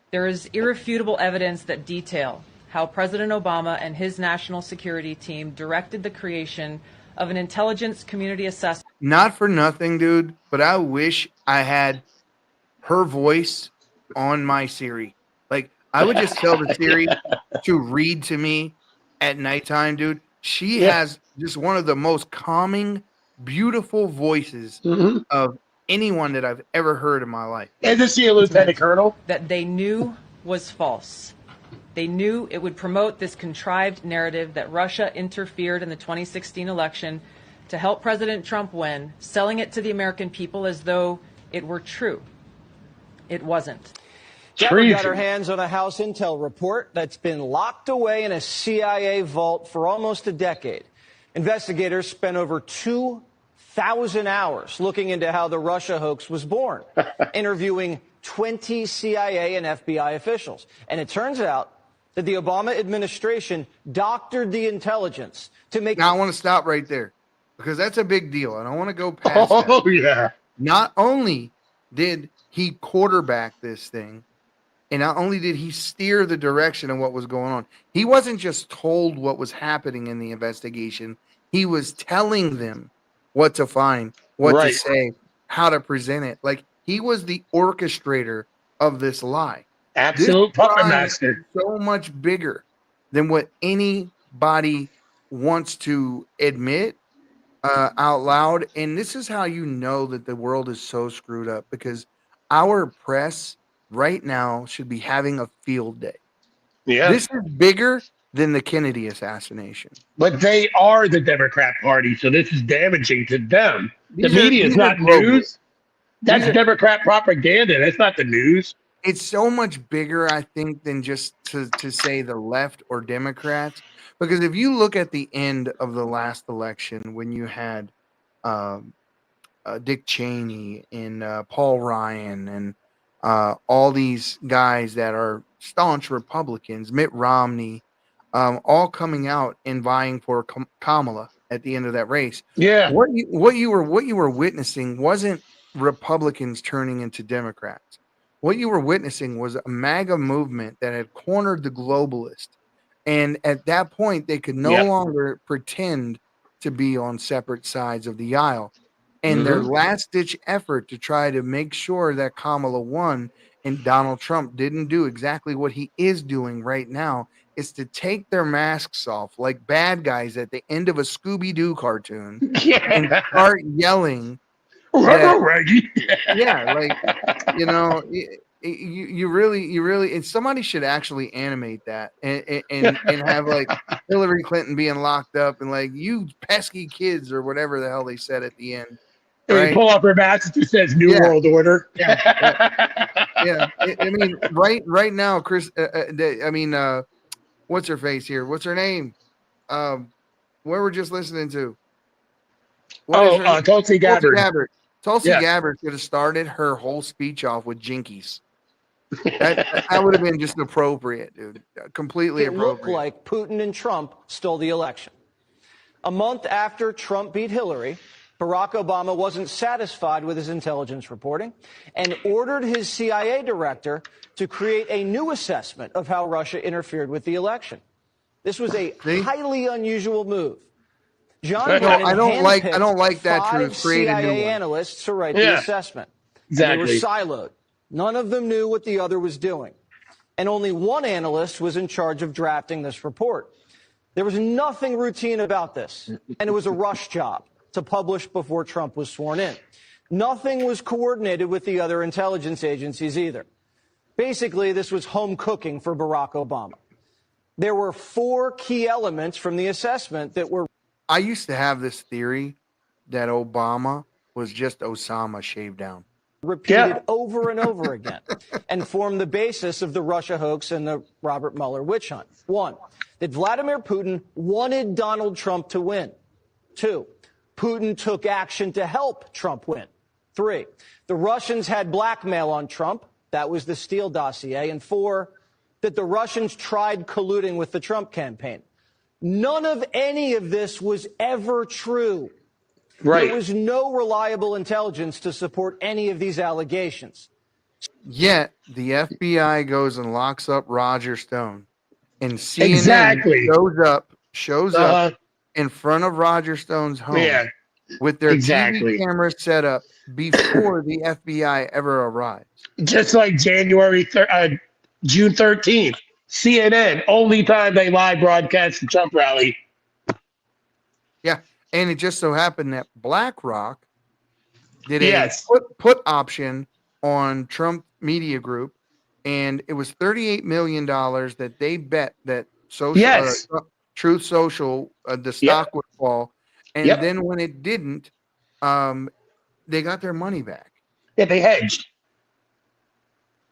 There is irrefutable evidence that detail how President Obama and his national security team directed the creation of an intelligence community assessment. Not for nothing, dude, but I wish I had her voice on my Siri. Like, I would just tell the Siri to read to me at nighttime, dude. She has just one of the most calming, beautiful voices of anyone that I've ever heard in my life. Isn't she a lieutenant colonel? That they knew was false. They knew it would promote this contrived narrative that Russia interfered in the 2016 election to help President Trump win, selling it to the American people as though it were true. It wasn't. Gabbard got her hands on a House intel report that's been locked away in a CIA vault for almost a decade. Investigators spent over 2,000 hours looking into how the Russia hoax was born, interviewing 20 CIA and FBI officials. And it turns out that the Obama administration doctored the intelligence to make... Now, I want to stop right there because that's a big deal. And I want to go past that. Oh, yeah. Not only did he quarterback this thing, and not only did he steer the direction of what was going on, he wasn't just told what was happening in the investigation. He was telling them what to find, what to say, how to present it. Like, he was the orchestrator of this lie. Absolute puppet master. So much bigger than what anybody wants to admit out loud. And this is how you know that the world is so screwed up, because our press right now should be having a field day. Yeah. This is bigger than the Kennedy assassination. But they are the Democrat Party, so this is damaging to them. The media is not news. That's Democrat propaganda. That's not the news. It's so much bigger, I think, than just to say the left or Democrats. Because if you look at the end of the last election, when you had Dick Cheney and Paul Ryan and all these guys that are staunch Republicans, Mitt Romney, all coming out and vying for Kamala at the end of that race. Yeah. What you were witnessing wasn't Republicans turning into Democrats. What you were witnessing was a MAGA movement that had cornered the globalist And at that point, they could no longer pretend to be on separate sides of the aisle. And their last-ditch effort to try to make sure that Kamala won and Donald Trump didn't do exactly what he is doing right now is to take their masks off like bad guys at the end of a Scooby-Doo cartoon and start yelling. Yeah, like, you know, you really, and somebody should actually animate that and have like Hillary Clinton being locked up and like, you pesky kids or whatever the hell they said at the end. Right? You pull up her mask that says New World Order. I mean, right now, Chris. What's her face here? What's her name? Where we're just listening to. Tulsi Gabbard. Tulsi Gabbard could have started her whole speech off with jinkies. That would have been just appropriate, dude. Completely appropriate. It looked like Putin and Trump stole the election. A month after Trump beat Hillary, Barack Obama wasn't satisfied with his intelligence reporting and ordered his CIA director to create a new assessment of how Russia interfered with the election. This was a highly unusual move. John Brennan I don't like that. Five CIA analysts to write the assessment. Exactly. They were siloed. None of them knew what the other was doing. And only one analyst was in charge of drafting this report. There was nothing routine about this, and it was a rush job to publish before Trump was sworn in. Nothing was coordinated with the other intelligence agencies either. Basically, this was home cooking for Barack Obama. There were 4 key elements from the assessment that were... I used to have this theory that Obama was just Osama shaved down. Repeated over and over again and formed the basis of the Russia hoax and the Robert Mueller witch hunt. 1, that Vladimir Putin wanted Donald Trump to win. 2, Putin took action to help Trump win. 3, the Russians had blackmail on Trump. That was the Steele dossier. And 4, that the Russians tried colluding with the Trump campaign. None of any of this was ever true. Right. There was no reliable intelligence to support any of these allegations. Yet the FBI goes and locks up Roger Stone, and CNN shows up in front of Roger Stone's home with their TV cameras set up before the FBI ever arrives. Just like June 13th, CNN, only time they live broadcast the Trump rally. Yeah. And it just so happened that BlackRock did a put option on Trump Media Group, and it was $38 million that they bet that Truth Social, the stock would fall. And then when it didn't, they got their money back. Yeah, they hedged.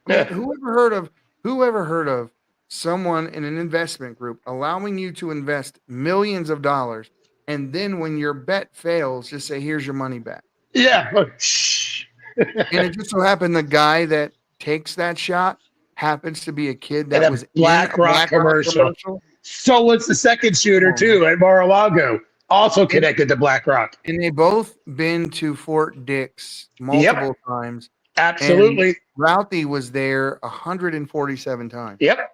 Yeah. Whoever heard of someone in an investment group allowing you to invest millions of dollars, and then when your bet fails, just say, here's your money back. Yeah. And it just so happened the guy that takes that shot happens to be a kid that was BlackRock commercial. So was the second shooter, too, at Mar-a-Lago. Also connected to BlackRock. And they both been to Fort Dix multiple times. Absolutely. And Routhie was there 147 times. Yep.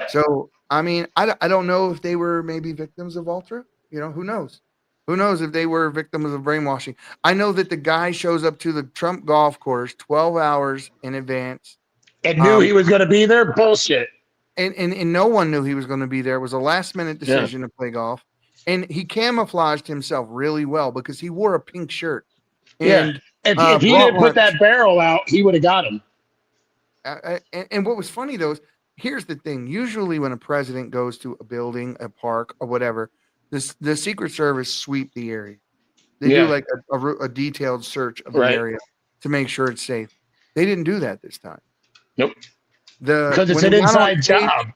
So, I mean, I don't know if they were maybe victims of Ultra. You know, who knows? Who knows if they were victims of brainwashing? I know that the guy shows up to the Trump golf course 12 hours in advance. And knew he was going to be there? Bullshit. And no one knew he was going to be there. It was a last-minute decision to play golf. And he camouflaged himself really well because he wore a pink shirt. And, if he didn't put that barrel out, he would have got him. And what was funny, though, is here's the thing. Usually when a president goes to a building, a park, or whatever, the Secret Service sweep the area. They do like a detailed search of the area to make sure it's safe. They didn't do that this time. Nope. Because it's an inside job.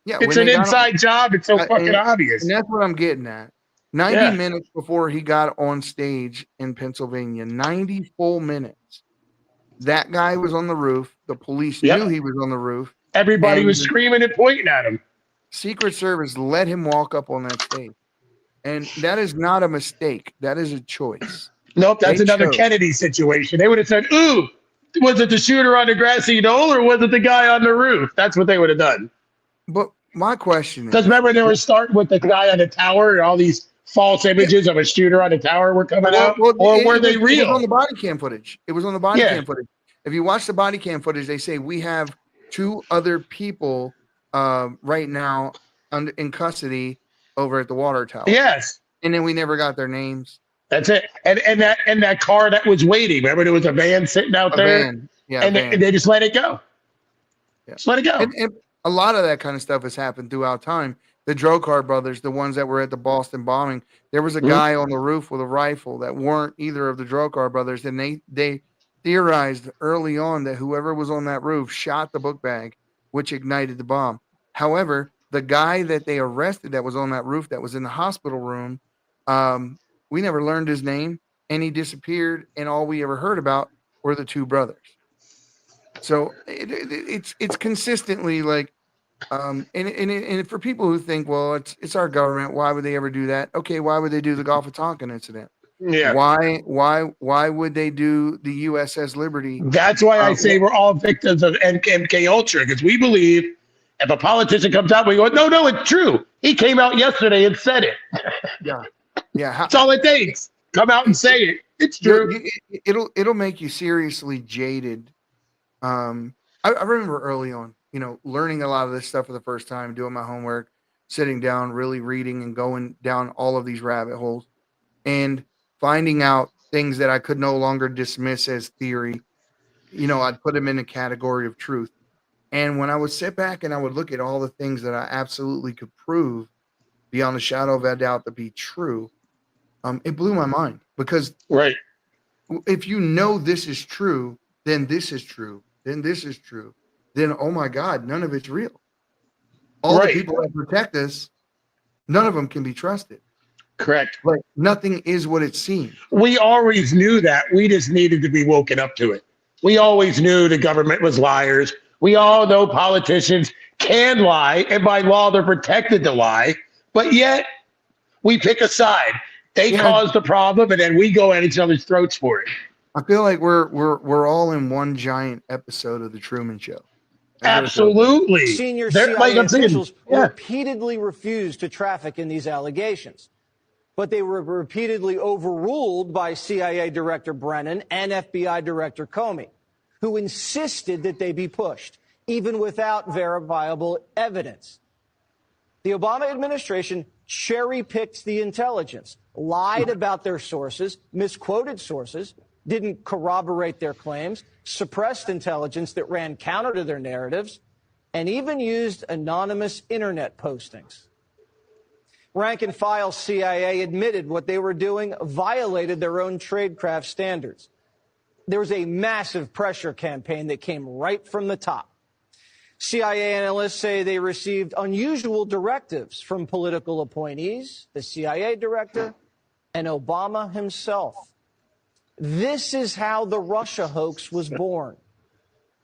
Yeah, it's an inside job. It's so fucking obvious. And that's what I'm getting at. 90 minutes before he got on stage in Pennsylvania, 90 full minutes. That guy was on the roof. The police knew he was on the roof. Everybody was screaming and pointing at him. Secret Service let him walk up on that stage. And that is not a mistake. That is a choice. Nope, that's another Kennedy situation. They would have said, ooh, was it the shooter on the grassy knoll or was it the guy on the roof? That's what they would have done. But my question is, because remember they were starting with the guy on the tower and all these false images of a shooter on the tower were coming out, or were they real? It was on the body cam footage. It was on the body cam footage. If you watch the body cam footage, they say we have 2 other people right now in custody over at the water tower. Yes. And then we never got their names. That's it. And that car that was waiting, remember there was a van sitting out there? Van. Yeah, and they just let it go. Yeah. Just let it go. And a lot of that kind of stuff has happened throughout time. The Drokar brothers, the ones that were at the Boston bombing, there was a guy on the roof with a rifle that weren't either of the Drokar brothers, and they theorized early on that whoever was on that roof shot the book bag, which ignited the bomb. However, the guy that they arrested that was on that roof that was in the hospital room, we never learned his name, and he disappeared, and all we ever heard about were the 2 brothers. So it's consistently like, and for people who think, well, it's our government, why would they ever do that? Okay, why would they do the Gulf of Tonkin incident? Yeah. Why would they do the USS Liberty? That's why I say we're all victims of MK Ultra, because we believe if a politician comes out, we go, no, it's true. He came out yesterday and said it. Yeah. That's all it takes. Come out and say it. It's true. It'll make you seriously jaded. I remember early on, learning a lot of this stuff for the first time, doing my homework, sitting down, really reading and going down all of these rabbit holes and finding out things that I could no longer dismiss as theory. I'd put them in a category of truth. And when I would sit back and I would look at all the things that I absolutely could prove beyond a shadow of a doubt to be true, it blew my mind, because if this is true, then this is true, then this is true, then, oh my God, none of it's real. All the people that protect us, none of them can be trusted. Correct. Like nothing is what it seems. We always knew that. We just needed to be woken up to it. We always knew the government was liars. We all know politicians can lie, and by law they're protected to lie. But yet we pick a side. They caused the problem, and then we go at each other's throats for it. I feel like we're all in one giant episode of the Truman Show. Absolutely. Senior CIA officials repeatedly refused to traffic in these allegations, but they were repeatedly overruled by CIA Director Brennan and FBI Director Comey, who insisted that they be pushed, even without verifiable evidence. The Obama administration cherry-picked the intelligence, lied about their sources, misquoted sources, didn't corroborate their claims, suppressed intelligence that ran counter to their narratives, and even used anonymous internet postings. Rank and file CIA admitted what they were doing violated their own tradecraft standards. There was a massive pressure campaign that came right from the top. CIA analysts say they received unusual directives from political appointees, the CIA director, and Obama himself. This is how the Russia hoax was born.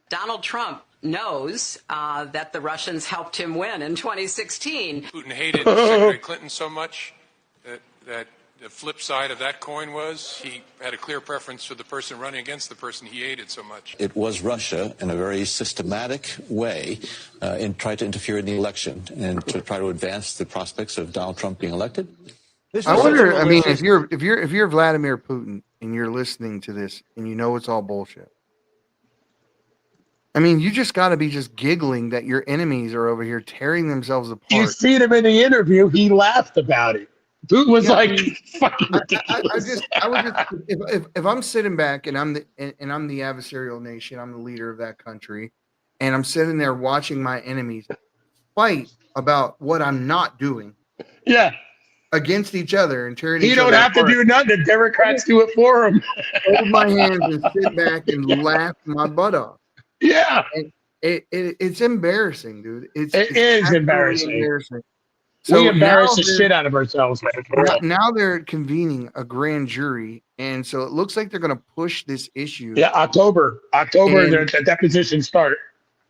Donald Trump knows that the Russians helped him win in 2016. Putin hated Secretary Clinton so much that the flip side of that coin was he had a clear preference for the person running against the person he hated so much. It was Russia in a very systematic way tried to interfere in the election and to try to advance the prospects of Donald Trump being elected. I wonder, I mean, if you're Vladimir Putin and you're listening to this and you know it's all bullshit, I mean, you just got to be just giggling that your enemies are over here tearing themselves apart. You see him in the interview, he laughed about it. Putin was fucking ridiculous. If I'm sitting back and I'm the adversarial nation, I'm the leader of that country, and I'm sitting there watching my enemies fight about what I'm not doing. Yeah. Against each other and tearing each other apart. You don't have to do nothing. The Democrats do it for him. Hold my hands and sit back and laugh my butt off. Yeah. And it's embarrassing, dude. It is embarrassing. So we embarrass the shit out of ourselves, man. Now they're convening a grand jury, and so it looks like they're going to push this issue. Yeah, October, the depositions start.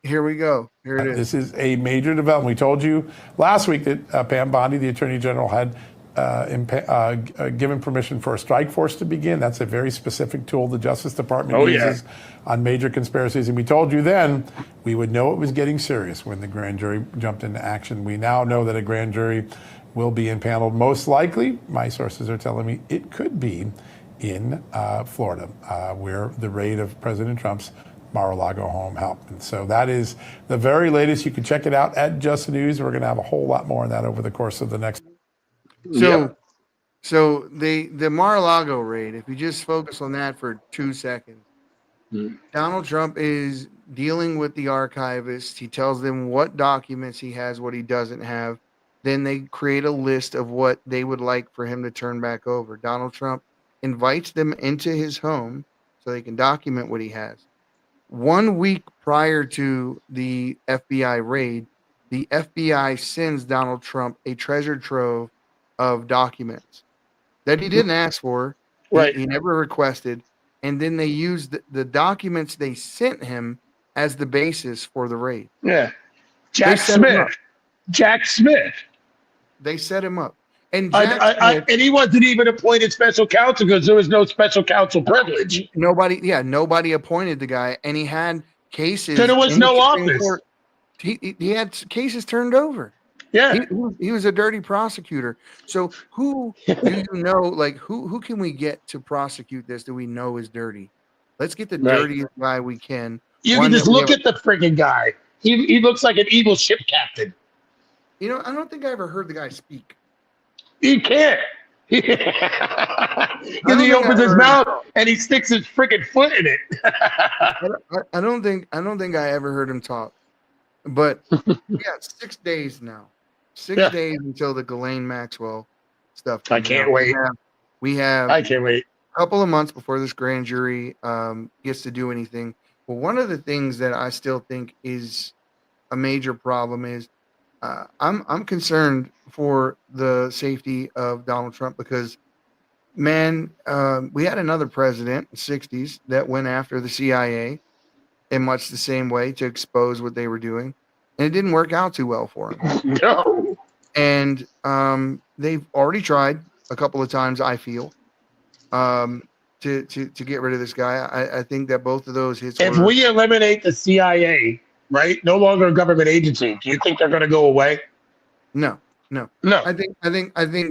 Here we go. Here it is. This is a major development. We told you last week that Pam Bondi, the Attorney General, had given permission for a strike force to begin. That's a very specific tool the Justice Department uses on major conspiracies. And we told you then we would know it was getting serious when the grand jury jumped into action. We now know that a grand jury will be impaneled. Most likely, my sources are telling me, it could be in Florida, where the raid of President Trump's Mar-a-Lago home happened. So that is the very latest. You can check it out at Just News. We're going to have a whole lot more on that over the course of the next. So the Mar-a-Lago raid, if you just focus on that for 2 seconds, Donald Trump is dealing with the archivists. He tells them what documents he has, what he doesn't have. Then they create a list of what they would like for him to turn back over. Donald Trump invites them into his home so they can document what he has. 1 week prior to the FBI raid, the FBI sends Donald Trump a treasure trove of documents that he didn't ask for. Right. He never requested. And then they used the documents they sent him as the basis for the raid. Yeah. Jack Smith. They set him up. And and he wasn't even appointed special counsel because there was no special counsel privilege. Nobody appointed the guy, and he had cases. So there was no office. Court. He had cases turned over. Yeah, he was a dirty prosecutor. So who do you know? Like who can we get to prosecute this that we know is dirty? Let's get the dirtiest guy we can. You can just look at the friggin' guy. He looks like an evil ship captain. You know, I don't think I ever heard the guy speak. He can't. Because he opens his mouth and he sticks his freaking foot in it. I don't think I ever heard him talk. But we got 6 days now. 6 days until the Ghislaine Maxwell stuff. I can't wait. We have I can't wait. A couple of months before this grand jury gets to do anything. But one of the things that I still think is a major problem is I'm concerned for the safety of Donald Trump because, man, we had another president in the 60s that went after the CIA in much the same way to expose what they were doing. And it didn't work out too well for him. No. And they've already tried a couple of times, I feel, to get rid of this guy. I think that both of those hits. If we eliminate the CIA, right, no longer a government agency, do you think they're going to go away? No. I think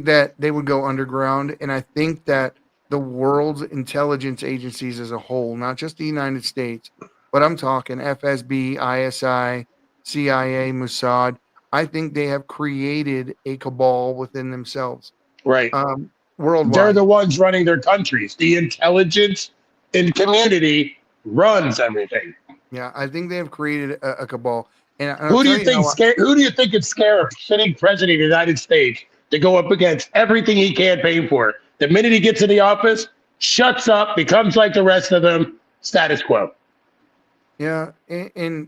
that they would go underground, and I think that the world's intelligence agencies as a whole, not just the United States, but I'm talking FSB, ISI, CIA, Mossad, I think they have created a cabal within themselves. Right. Worldwide. They're the ones running their countries. The intelligence in community runs everything. Yeah, I think they have created a cabal. And who do you think could scare a sitting president of the United States to go up against everything he campaigned for? The minute he gets in the office, shuts up, becomes like the rest of them, status quo. Yeah, and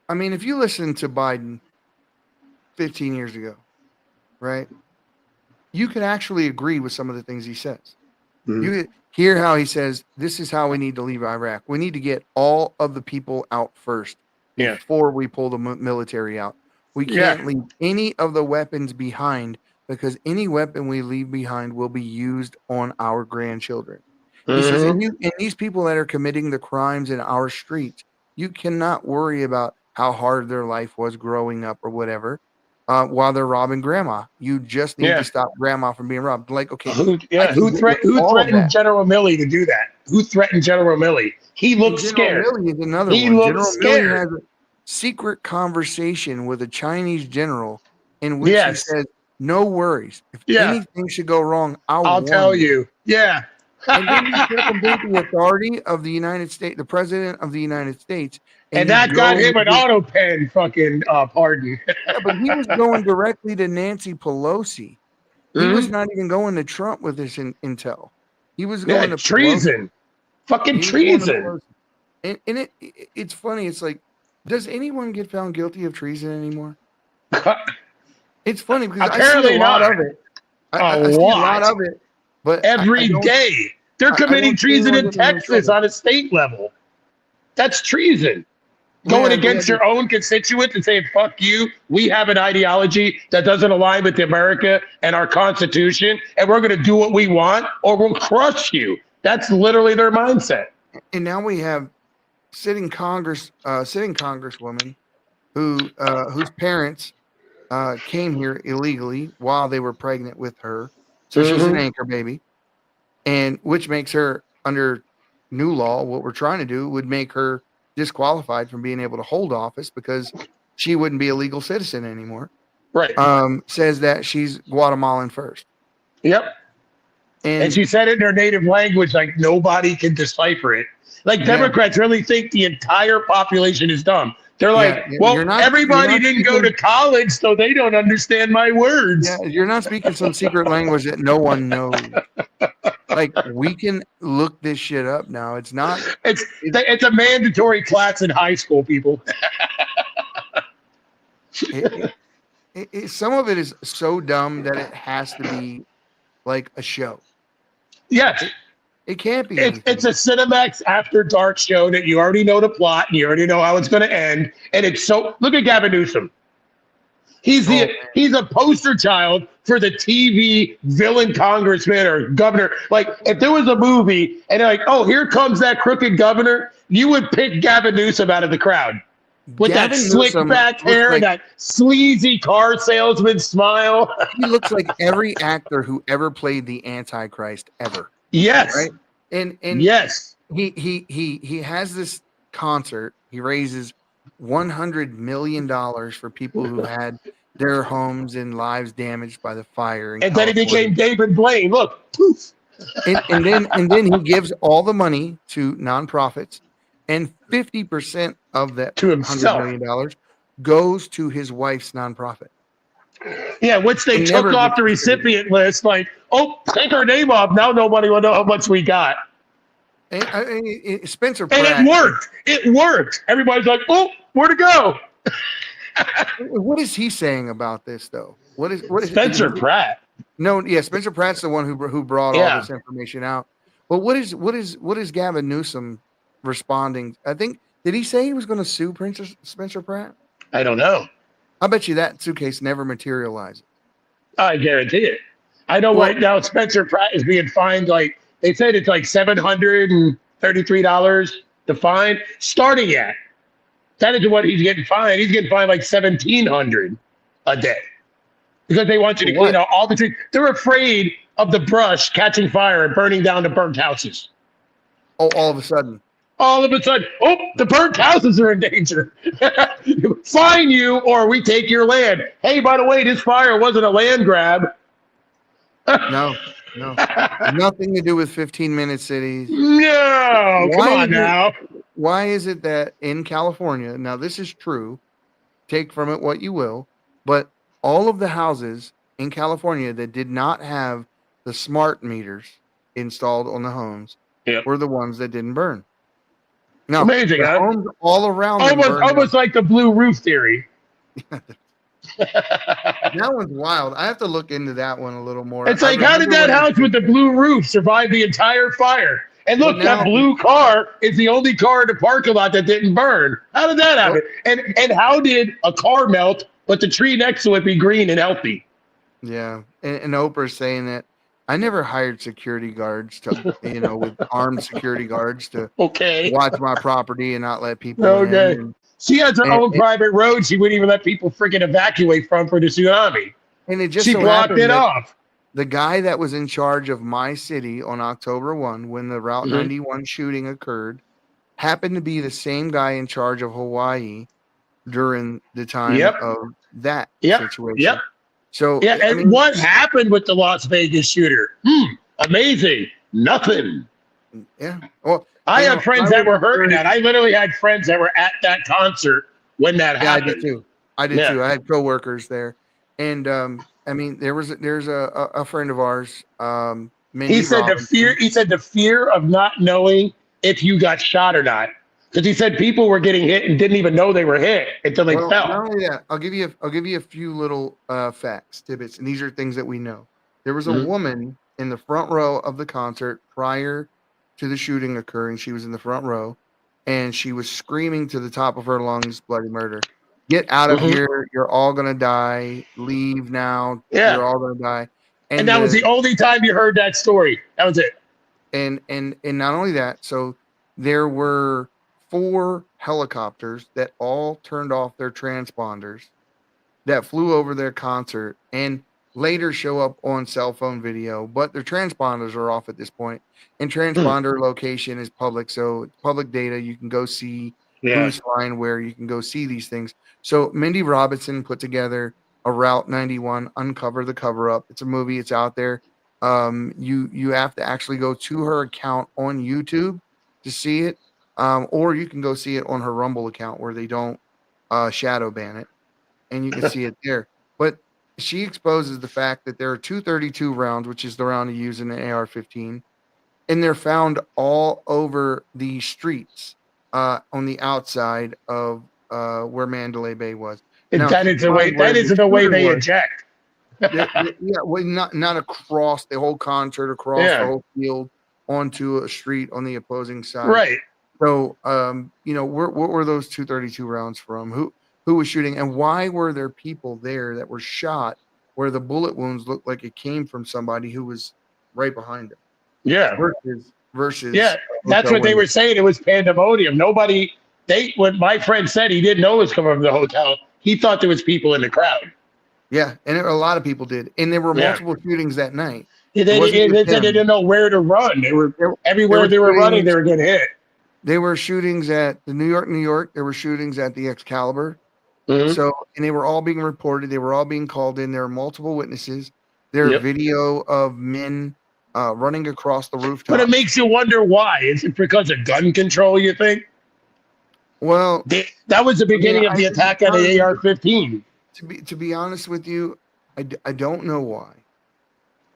I mean, if you listen to Biden 15 years ago, right, you can actually agree with some of the things he says. Mm-hmm. You hear how he says, this is how we need to leave Iraq. We need to get all of the people out first before we pull the military out. We can't leave any of the weapons behind because any weapon we leave behind will be used on our grandchildren. Mm-hmm. He says, and these people that are committing the crimes in our streets, you cannot worry about how hard their life was growing up or whatever while they're robbing grandma. You just need to stop grandma from being robbed. Like, okay. Who threatened General Milley to do that? Who threatened General Milley? He looks scared. General Milley is another one. General Milley has a secret conversation with a Chinese general in which he says, no worries. If anything should go wrong, I'll tell you. Yeah. And then you circumvent the authority of the United States, the president of the United States. And that got him an auto pen fucking pardon. Yeah, but he was going directly to Nancy Pelosi. He was not even going to Trump with this intel. He was going to treason. Fucking treason. And it's funny. It's like, does anyone get found guilty of treason anymore? It's funny because I see a lot of it. I see a lot of it. But every day they're committing treason in Texas on a state level. That's treason. going against your own constituents and saying, fuck you. We have an ideology that doesn't align with America and our Constitution, and we're going to do what we want or we'll crush you. That's literally their mindset. And now we have sitting congresswoman whose parents came here illegally while they were pregnant with her. So she's an anchor baby, and which makes her, under new law, what we're trying to do would make her disqualified from being able to hold office because she wouldn't be a legal citizen anymore. Right. Says that she's Guatemalan first. Yep. And she said it in her native language, like nobody can decipher it. Like Democrats really think the entire population is dumb. They're like, everybody didn't go to college, so they don't understand my words. Yeah, you're not speaking some secret language that no one knows. Like, we can look this shit up now. It's not. It's a mandatory class in high school, people. Some of it is so dumb that it has to be like a show. Yes. It can't be. It's a Cinemax After Dark show that you already know the plot and you already know how it's going to end. And it's so. Look at Gavin Newsom. He's a poster child for the TV villain congressman or governor. Like, if there was a movie and they're like, oh, here comes that crooked governor, you would pick Gavin Newsom out of the crowd with that slick back hair and that sleazy car salesman smile. He looks like every actor who ever played the Antichrist ever. Yes. Right. And yes, he has this concert. He raises $100 million for people who had their homes and lives damaged by the fire. And then he became David Blaine. Look, poof. And then he gives all the money to nonprofits, and 50% of that $100 million goes to his wife's nonprofit. Yeah, which they took off the recipient list. Like, oh, take our name off. Now nobody will know how much we got. And Spencer Pratt. And it worked. It worked. Everybody's like, oh, where'd it go? What is he saying about this, though? What is Spencer Pratt? No, yeah, Spencer Pratt's the one who brought all this information out. But what is Gavin Newsom responding? I think, did he say he was going to sue Spencer Pratt? I don't know. I bet you that suitcase never materialized. I guarantee it. I know right now Spencer Pratt is being fined, like they said it's like $733 to fine, starting at. That is what he's getting fined. He's getting fined like $1,700 a day because they want you to clean out all the trees. They're afraid of the brush catching fire and burning down the burnt houses. Oh, all of a sudden, oh, the burnt houses are in danger. Fine you, or we take your land. Hey, by the way, this fire wasn't a land grab. No. Nothing to do with 15-minute cities. No, come on now. Why is it that in California, now this is true, take from it what you will, but all of the houses in California that did not have the smart meters installed on the homes were the ones that didn't burn. No, amazing. Homes all around almost like the blue roof theory. That one's wild. I have to look into that one a little more. It's like, how did that house with the blue roof survive the entire fire? And look, that blue car is the only car in the parking lot that didn't burn. How did that happen? And how did a car melt, but the tree next to it be green and healthy? Yeah, and Oprah's saying that I never hired security guards to, with armed security guards to watch my property and not let people in. She has her own private road she wouldn't even let people freaking evacuate from for the tsunami. And it just she blocked it off. The guy that was in charge of my city on October 1, when the Route 91 shooting occurred, happened to be the same guy in charge of Hawaii during the time of that situation. Yep. So what happened with the Las Vegas shooter? Amazing. Nothing. Yeah. Well, I have friends that were hurt in that. I literally had friends that were at that concert when that happened. I did too. I had coworkers there, and there's a friend of ours. He said the fear of not knowing if you got shot or not, because he said people were getting hit and didn't even know they were hit until they fell. Not only that, I'll give you a few little facts, tidbits, and these are things that we know. There was a woman in the front row of the concert prior to the shooting occurring. She was in the front row, and she was screaming to the top of her lungs, bloody murder. Get out of here. You're all going to die. Leave now. Yeah. You're all going to die. And that was the only time you heard that story. That was it. And not only that, so there were 4 helicopters that all turned off their transponders that flew over their concert and later show up on cell phone video, but their transponders are off at this point. And transponder location is public, so public data. You can go see who's flying where. You can go see these things. So Mindy Robinson put together a Route 91 Uncover the Cover Up. It's a movie. It's out there. You have to actually go to her account on YouTube to see it, or you can go see it on her Rumble account where they don't shadow ban it, and you can see it there. But she exposes the fact that there are 232 rounds, which is the round you use in an AR-15, and they're found all over the streets on the outside of where Mandalay Bay was. Now, that is the way they eject. Well, not across the whole concert, across the whole field, onto a street on the opposing side. Right. So, what were those 232 rounds from? Who was shooting, and why were there people there that were shot where the bullet wounds looked like it came from somebody who was right behind them? Yeah. Versus. Yeah, that's what they were saying. It was pandemonium. What my friend said, he didn't know it was coming from the hotel. He thought there was people in the crowd. Yeah, and a lot of people did, and there were multiple shootings that night. They didn't know where to run. They were everywhere they were running. They were getting hit. There were shootings at the New York. There were shootings at the Excalibur. So, and they were all being reported. They were all being called in. There are multiple witnesses. There are video of men running across the rooftop. But it makes you wonder why. Is it because of gun control, you think? Well, that was the beginning of the attack on the AR-15. To be honest with you, I don't know why.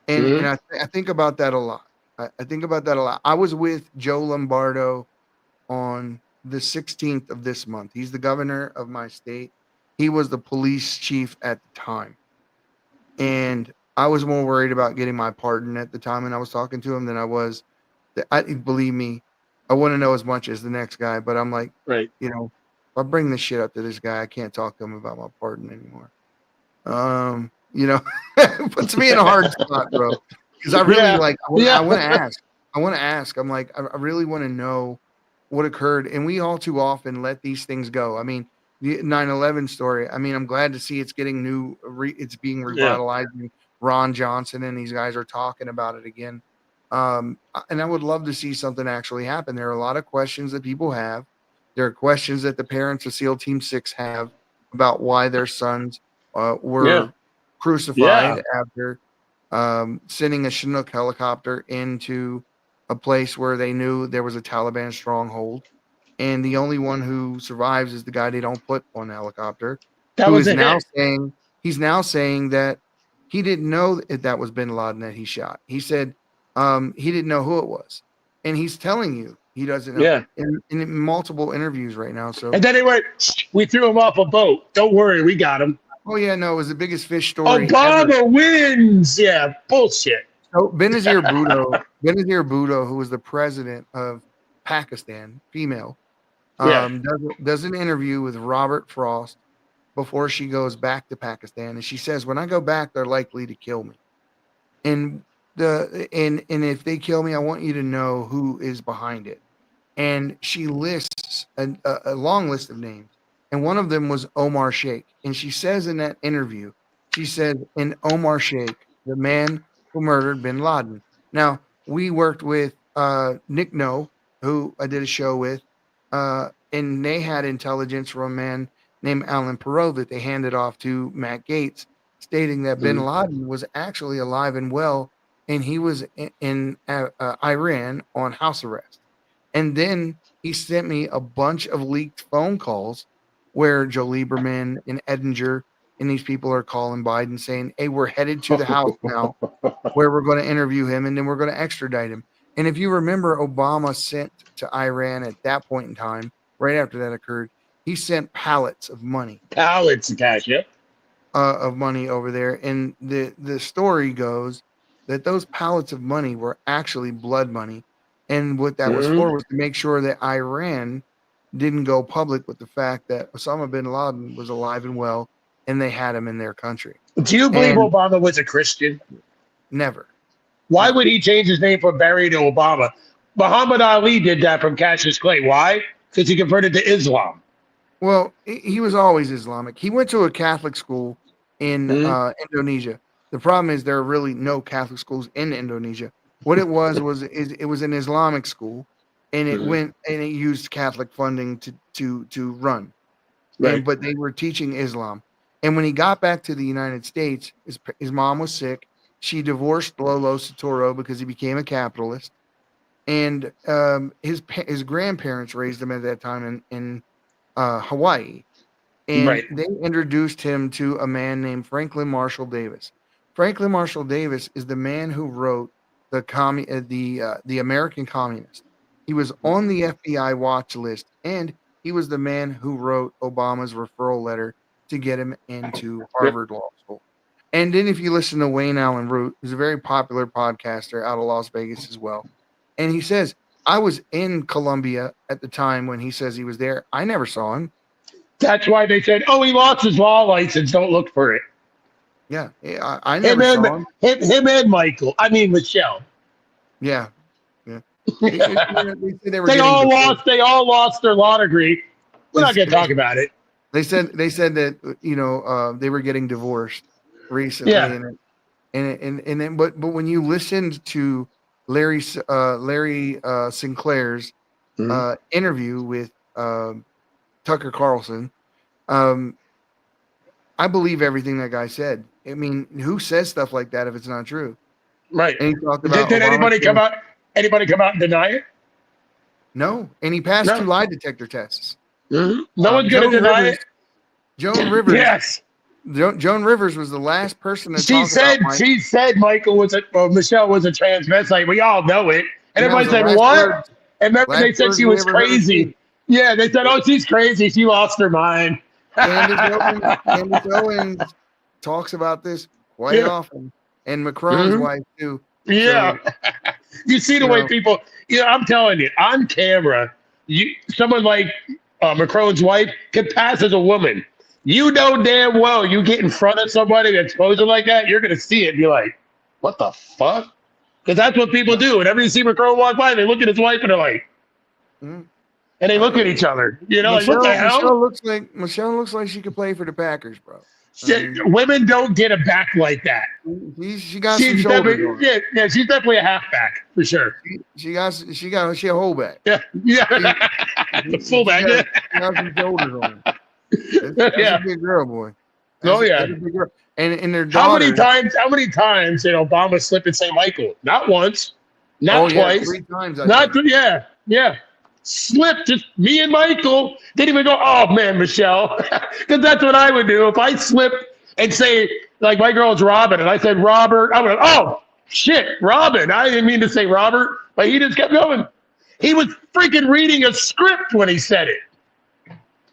And I think about that a lot. I think about that a lot. I was with Joe Lombardo on the 16th of this month. He's the governor of my state. He was the police chief at the time. And I was more worried about getting my pardon at the time, and I was talking to him than I was. Believe me, I want to know as much as the next guy, but I'm like, if I bring this shit up to this guy, I can't talk to him about my pardon anymore. It puts me in a hard spot, bro. Because I really I want to ask. I'm like, I really want to know what occurred. And we all too often let these things go. I mean, the 9/11 story, I mean, I'm glad to see it's getting it's being revitalized. Yeah. Ron Johnson and these guys are talking about it again. And I would love to see something actually happen. There are a lot of questions that people have. There are questions that the parents of SEAL Team 6 have about why their sons were crucified after sending a Chinook helicopter into a place where they knew there was a Taliban stronghold. And the only one who survives is the guy they don't put on the helicopter. He's now saying that he didn't know that was bin Laden that he shot. He said he didn't know who it was. And he's telling you he doesn't know in multiple interviews right now. So, and then they went, we threw him off a boat. Don't worry, we got him. Oh, yeah, no, it was the biggest fish story. Obama wins. Yeah, bullshit. So Benazir Bhutto, who was the president of Pakistan, female, does an interview with Robert Frost before she goes back to Pakistan, and she says, "When I go back, they're likely to kill me, and if they kill me, I want you to know who is behind it." And she lists a long list of names, and one of them was Omar Sheikh. And she says in that interview, she said, "And Omar Sheikh, the man who murdered bin Laden." Now, we worked with Nick No, who I did a show with, and they had intelligence from a man named Alan Perot that they handed off to Matt Gaetz, stating that bin Laden was actually alive and well, and he was in Iran on house arrest. And then he sent me a bunch of leaked phone calls where Joe Lieberman and Edinger and these people are calling Biden saying, "Hey, we're headed to the house now where we're going to interview him, and then we're going to extradite him." And if you remember, Obama sent to Iran at that point in time, right after that occurred, he sent pallets of money. Pallets of cash, of money over there. And the story goes that those pallets of money were actually blood money. And what that was for was to make sure that Iran didn't go public with the fact that Osama bin Laden was alive and well, and they had him in their country. Do you believe Obama was a Christian? Never. Why would he change his name from Barry to Obama? Muhammad Ali did that from Cassius Clay. Why? Because he converted to Islam. Well, he was always Islamic. He went to a Catholic school in Indonesia. The problem is there are really no Catholic schools in Indonesia. What it was it was an Islamic school, and it it used Catholic funding to run. Right. But they were teaching Islam. And when he got back to the United States, his mom was sick. She divorced Lolo Soetoro because he became a capitalist. And his grandparents raised him at that time in Hawaii. And they introduced him to a man named Franklin Marshall Davis. Franklin Marshall Davis is the man who wrote the American Communist. He was on the FBI watch list, and he was the man who wrote Obama's referral letter to get him into Harvard Law School. And then if you listen to Wayne Allen Root, who's a very popular podcaster out of Las Vegas as well, and he says, I was in Colombia at the time when he says he was there. I never saw him. That's why they said, he lost his law license. Don't look for it. Yeah, I never saw him. Him and Michelle. Yeah. They all lost their law degree. We're not going to talk about it. They said that they were getting divorced recently. Yeah. And then but when you listened to Larry Sinclair's interview with Tucker Carlson, I believe everything that guy said. I mean, who says stuff like that if it's not true? Right. And he talked about did anybody come out and deny it? No. And he passed 2 lie detector tests. No one's going to deny it. Joan Rivers. Yes. Joan Rivers was the last person to she said Michael Michelle was a transvestite. We all know it. And everybody said, what? Words. And remember they said she was crazy. Yeah, they said, she's crazy. She lost her mind. Candace Owens talks about this quite often. And Macron's wife, too. Yeah. So, you see the way people, I'm telling you, on camera, someone like Macron's wife could pass as a woman. You know damn well you get in front of somebody that's posing like that, you're going to see it and be like, what the fuck? Because that's what people do. Whenever you see Macron walk by, they look at his wife and they're like, and they look at each other. Michelle, like, what the hell? Michelle looks like she could play for the Packers, bro. Women don't get a back like that. She got some shoulders on. Yeah, she's definitely a halfback for sure. She a holdback. Yeah. The fullback. She got some shoulders on. That's a big girl, boy. That's a big girl. And their daughter. How many times did Obama slip and say Michael? Not once, not twice. 3 times. Yeah. Slipped, just me and Michael. Didn't even go, oh man, Michelle. Because that's what I would do. If I slipped and say, like my girl's Robin, and I said Robert, I would, oh shit, Robin. I didn't mean to say Robert, but he just kept going. He was freaking reading a script when he said it.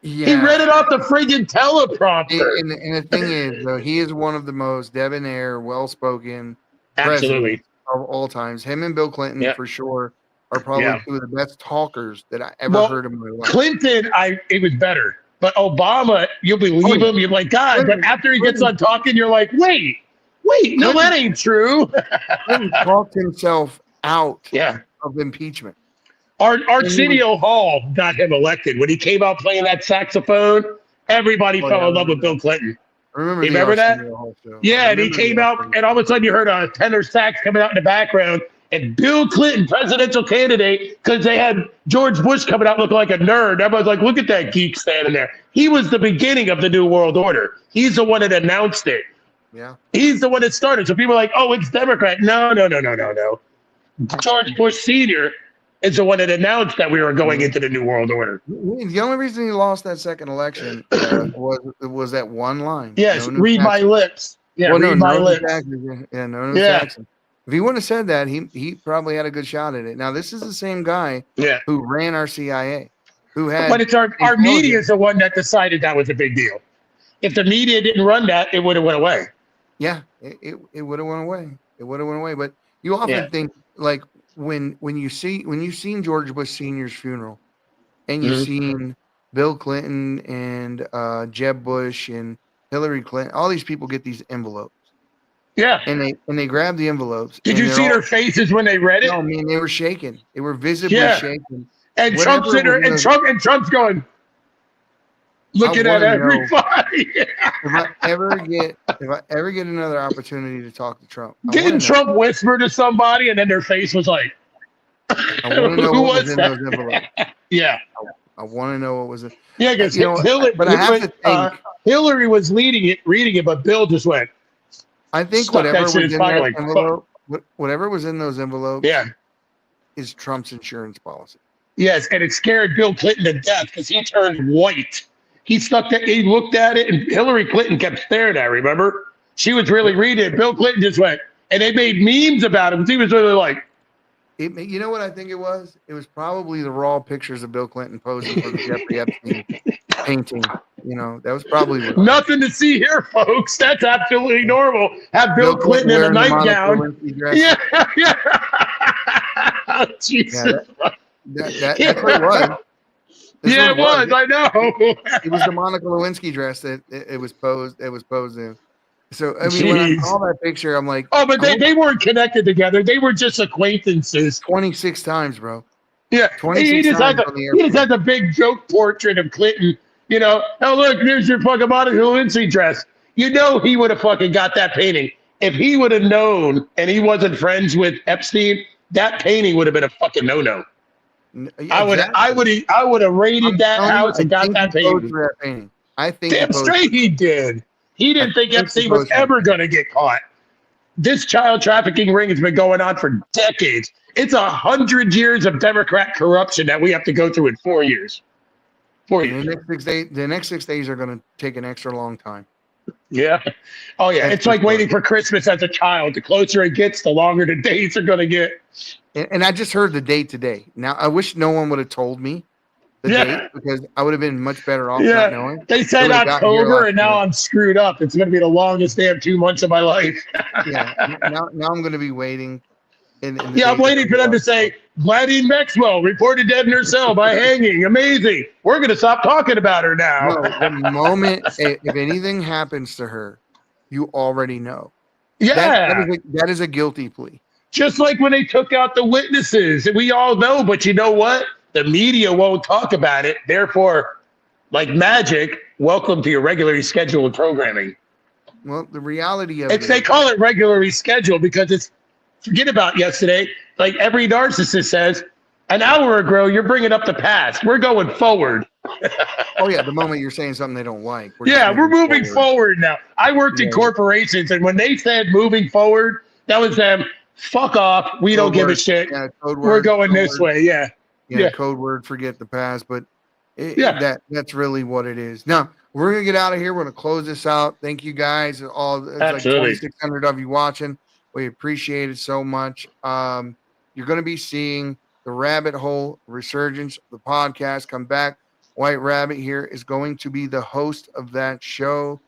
Yeah. He read it off the friggin' teleprompter. And the thing is, though, he is one of the most debonair, well-spoken presidents of all times. Him and Bill Clinton, for sure, are probably 2 of the best talkers that I ever heard in my life. Clinton, it was better. But Obama, you'll believe him. You're like, God. But after he gets on talking, you're like, wait, no, that ain't true. Clinton talked himself out of impeachment. Arsenio Hall got him elected. When he came out playing that saxophone, everybody fell in love with Bill Clinton. Remember that? Yeah, and he came out, and all of a sudden you heard a tenor sax coming out in the background, and Bill Clinton, presidential candidate, because they had George Bush coming out looking like a nerd. Everybody's like, look at that geek standing there. He was the beginning of the New World Order. He's the one that announced it. Yeah. He's the one that started. So people are like, oh, it's Democrat. No. George Bush Sr. is the one that announced that we were going into the New World Order. The only reason he lost that second election was that one line. Yes, read my lips. Yeah, read my lips. Jackson. If he wouldn't have said that, he probably had a good shot at it. Now, this is the same guy who ran our CIA, who had. But it's our media is the one that decided that was a big deal. If the media didn't run that, it would have went away. Yeah, it would have went away. It would have went away. But you often think, like, when you've seen George Bush Sr.'s funeral, and you've seen Bill Clinton and Jeb Bush and Hillary Clinton. All these people get these envelopes. Yeah, and they grab the envelopes. Did you see their faces when they read it? No, I mean they were shaking. They were visibly shaking. And Trump's sitting there, and Trump's going, looking at everybody. If I ever get another opportunity to talk to Trump, didn't Trump whisper to somebody, and then their face was like, I want to know what was in those envelopes. Yeah, I want to know what was in. Yeah, because Hillary, but I have to think Hillary was reading it, but Bill just went. I think whatever was in that envelope, whatever was in those envelopes, is Trump's insurance policy. Yes, and it scared Bill Clinton to death because he turned white. He looked at it, and Hillary Clinton kept staring at it, remember? She was really reading it. Bill Clinton just went, and they made memes about him. He was really like. You know what I think it was? It was probably the raw pictures of Bill Clinton posing for the Jeffrey Epstein painting. You know, that was probably nothing to see here, folks. That's absolutely normal. Have Bill Clinton in a nightgown. Yeah. Jesus. That's what it was. It was. I know. It was the Monica Lewinsky dress that it was posed. It was posed in. So I mean, when I saw that picture, I'm like, oh, but they weren't connected together. They were just acquaintances. 26 times, bro. Yeah, he just had the big joke portrait of Clinton. You know, oh look, there's your fucking Monica Lewinsky dress. You know, he would have fucking got that painting if he would have known, and he wasn't friends with Epstein. That painting would have been a fucking no-no. Yeah, I would have raided that house and got that painting. I think damn straight he did. He didn't think Epstein was ever going to get caught. This child trafficking ring has been going on for decades. It's 100 years of Democrat corruption that we have to go through in 4 years. 4 years. The next 6 days are going to take an extra long time. Yeah. Oh, yeah. It's like waiting for Christmas as a child. The closer it gets, the longer the days are going to get. And I just heard the date today. Now, I wish no one would have told me the date because I would have been much better off not knowing. They said October, and now I'm screwed up. It's going to be the longest damn 2 months of my life. Now I'm going to be waiting. I'm waiting for them to say, Gladys Maxwell reported dead in her cell by hanging. Amazing. We're going to stop talking about her now. No, the moment, if anything happens to her, you already know. Yeah. That is a guilty plea. Just like when they took out the witnesses. We all know, but you know what? The media won't talk about it. Therefore, like magic, welcome to your regularly scheduled programming. Well, the reality of they call it regularly scheduled because it's, forget about yesterday. Like every narcissist says, an hour ago, you're bringing up the past. We're going forward. Oh, yeah. The moment you're saying something they don't like. We're moving forward now. I worked in corporations, and when they said moving forward, that was them. Fuck off. We don't give a shit. Yeah, we're going this way. Yeah. Code word, forget the past. But that's really what it is. Now, we're going to get out of here. We're going to close this out. Thank you guys. It's Absolutely. like 2,600 of you watching. We appreciate it so much. You're going to be seeing the Rabbit Hole Resurgence, the podcast, come back. White Rabbit here is going to be the host of that show.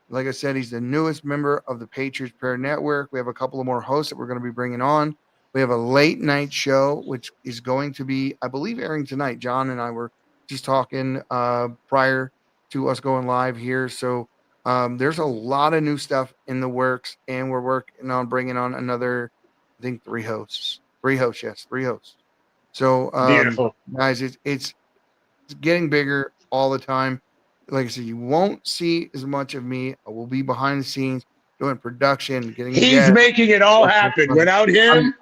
Like I said, he's the newest member of the Patriots Prayer Network. We have a couple of more hosts that we're going to be bringing on. We have a late night show, which is going to be, I believe, airing tonight. John and I were just talking prior to us going live here. So there's a lot of new stuff in the works, and we're working on bringing on another, I think, 3 hosts. 3 hosts. So, beautiful. Guys, it's getting bigger all the time. Like I said, you won't see as much of me. I will be behind the scenes doing production, getting. He's making it all happen. Without him,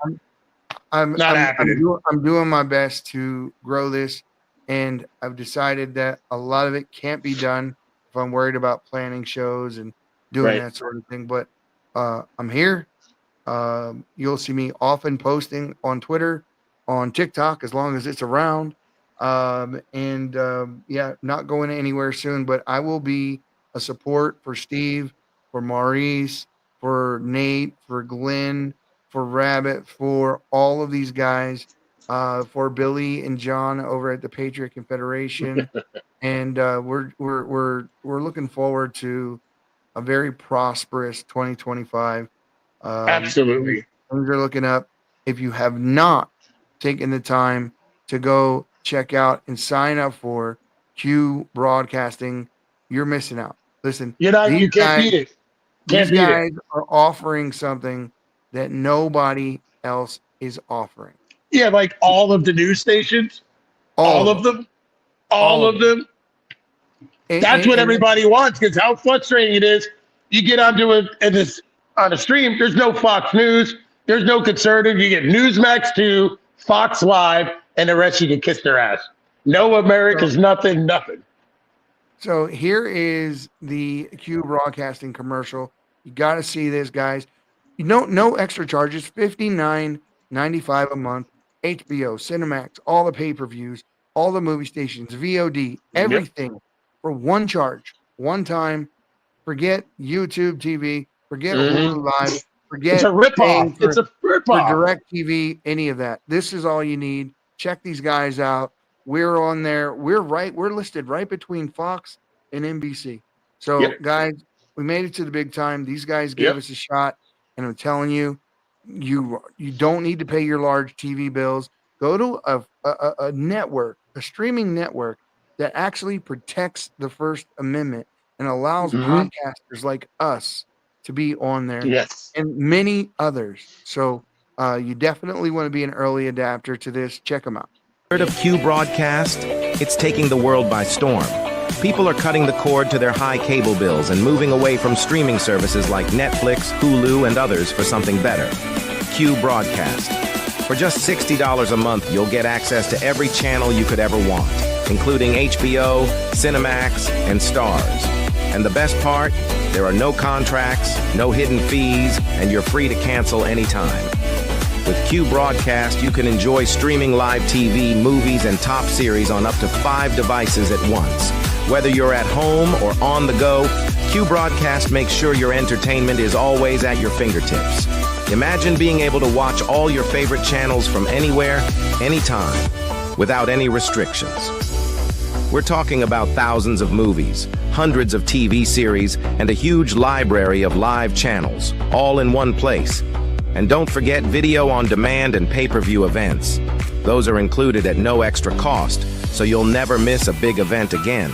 I'm not happening. I'm doing my best to grow this, and I've decided that a lot of it can't be done if I'm worried about planning shows and doing that sort of thing. But I'm here. You'll see me often posting on Twitter, on TikTok, as long as it's around. Not going anywhere soon, but I will be a support for Steve, for Maurice, for Nate, for Glenn, for Rabbit, for all of these guys, for Billy and John over at the Patriot Confederation. And we're looking forward to a very prosperous 2025. Absolutely. Things are looking up. If you have not taken the time to go check out and sign up for Q Broadcasting. You're missing out. Listen, you can't beat it. These guys are offering something that nobody else is offering. Yeah, like all of the news stations, all of them. That's what everybody wants, because how frustrating it is. You get onto on a stream, there's no Fox News, there's no conservative. You get Newsmax 2, Fox Live, and the rest you can kiss their ass. No America's nothing. So here is the Q Broadcasting commercial. You got to see this, guys. No extra charges, $59.95 a month. HBO, Cinemax, all the pay-per-views, all the movie stations, VOD, everything for one charge, one time. Forget YouTube TV, forget Hulu Live, forget it's a ripoff. It's a ripoff. For DirecTV, any of that. This is all you need. Check these guys out. We're on there. We're listed right between Fox and NBC. So, guys, we made it to the big time. These guys gave us a shot, and I'm telling you, you don't need to pay your large TV bills. Go to a network, a streaming network that actually protects the First Amendment and allows podcasters like us to be on there. Yes. And many others. So you definitely want to be an early adapter to this. Check them out. Heard of Q Broadcast? It's taking the world by storm. People are cutting the cord to their high cable bills and moving away from streaming services like Netflix, Hulu, and others for something better. Q Broadcast. For just $60 a month, you'll get access to every channel you could ever want, including HBO, Cinemax, and Stars. And the best part? There are no contracts, no hidden fees, and you're free to cancel anytime. With Q Broadcast, you can enjoy streaming live TV, movies, and top series on up to 5 devices at once. Whether you're at home or on the go, Q Broadcast makes sure your entertainment is always at your fingertips. Imagine being able to watch all your favorite channels from anywhere, anytime, without any restrictions. We're talking about thousands of movies, hundreds of TV series, and a huge library of live channels, all in one place. And don't forget video on demand and pay-per-view events. Those are included at no extra cost, so you'll never miss a big event again.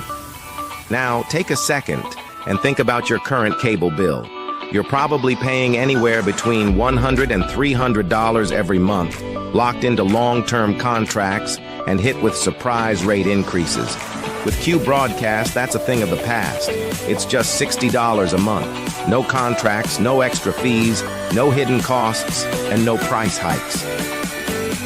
Now, take a second and think about your current cable bill. You're probably paying anywhere between $100 and $300 every month, locked into long-term contracts and hit with surprise rate increases. With Q Broadcast, that's a thing of the past. It's just $60 a month. No contracts, no extra fees, no hidden costs, and no price hikes.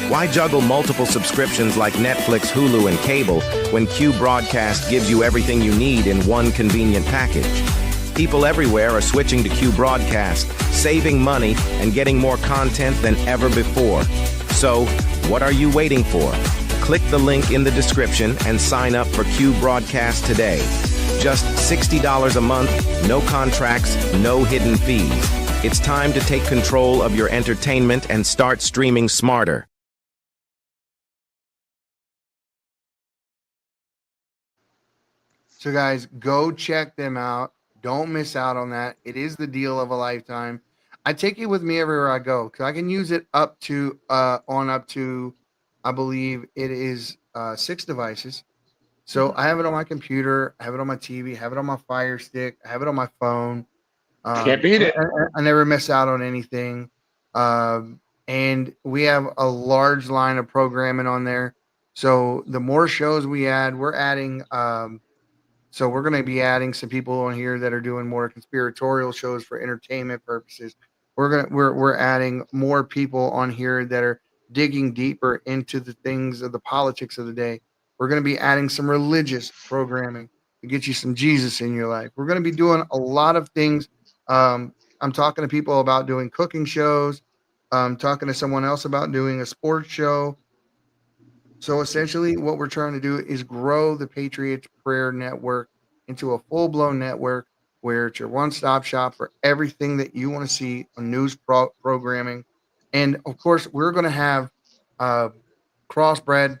Why juggle multiple subscriptions like Netflix, Hulu, and cable when Q Broadcast gives you everything you need in one convenient package? People everywhere are switching to Q Broadcast, saving money and getting more content than ever before. So, what are you waiting for? Click the link in the description and sign up for Q Broadcast today. Just $60 a month, no contracts, no hidden fees. It's time to take control of your entertainment and start streaming smarter. So, guys, go check them out. Don't miss out on that. It is the deal of a lifetime. I take it with me everywhere I go because I can use it up to, I believe it is 6 devices. So I have it on my computer, I have it on my TV, I have it on my Fire Stick, I have it on my phone. Can't beat it. I never miss out on anything. And we have a large line of programming on there. So the more shows we add, we're adding. So we're going to be adding some people on here that are doing more conspiratorial shows for entertainment purposes. We're adding more people on here that are digging deeper into the things of the politics of the day. We're going to be adding some religious programming to get you some Jesus in your life. We're going to be doing a lot of things. I'm talking to people about doing cooking shows. I'm talking to someone else about doing a sports show. So essentially what we're trying to do is grow the Patriots Prayer Network into a full-blown network where it's your one-stop shop for everything that you want to see on news programming. And, of course, we're going to have crossbred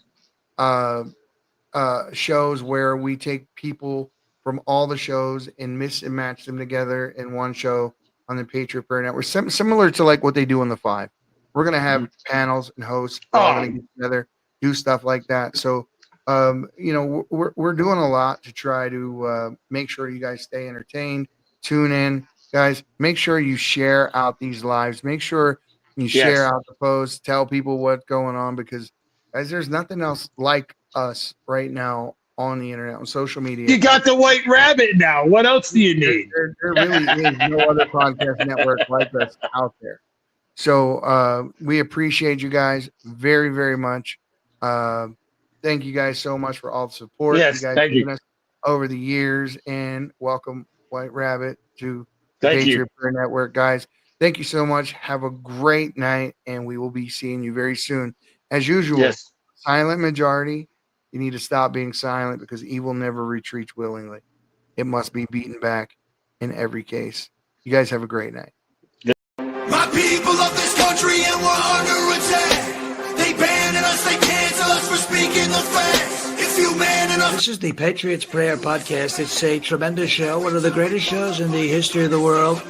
shows where we take people from all the shows and mix and match them together in one show on the Patriot Prayer Network, similar to like what they do on the 5. We're going to have panels and hosts all going to get together, do stuff like that. So we're doing a lot to try to make sure you guys stay entertained. Tune in, guys. Make sure you share out these lives. Make sure you share out the posts. Tell people what's going on, because, guys, there's nothing else like us right now on the internet, on social media. You got the White Rabbit now. What else do you need? There really is no other podcast network like us out there. So we appreciate you guys very, very much. Thank you guys so much for all the support you guys have given us over the years, and welcome White Rabbit to the Patriot Prayer Network, guys. Thank you so much. Have a great night, and we will be seeing you very soon. As usual, silent majority. You need to stop being silent, because evil never retreats willingly. It must be beaten back in every case. You guys have a great night. My people of this country, and we're under attack. They banning us, they cancel us for speaking the facts. If you man enough. This is the Patriots Prayer Podcast. It's a tremendous show, one of the greatest shows in the history of the world.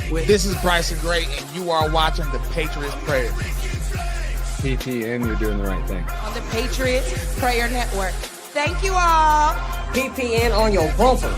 This is Bryson Gray, and you are watching the Patriots Prayer. PPN, you're doing the right thing. On the Patriots Prayer Network. Thank you all. PPN on your bumper.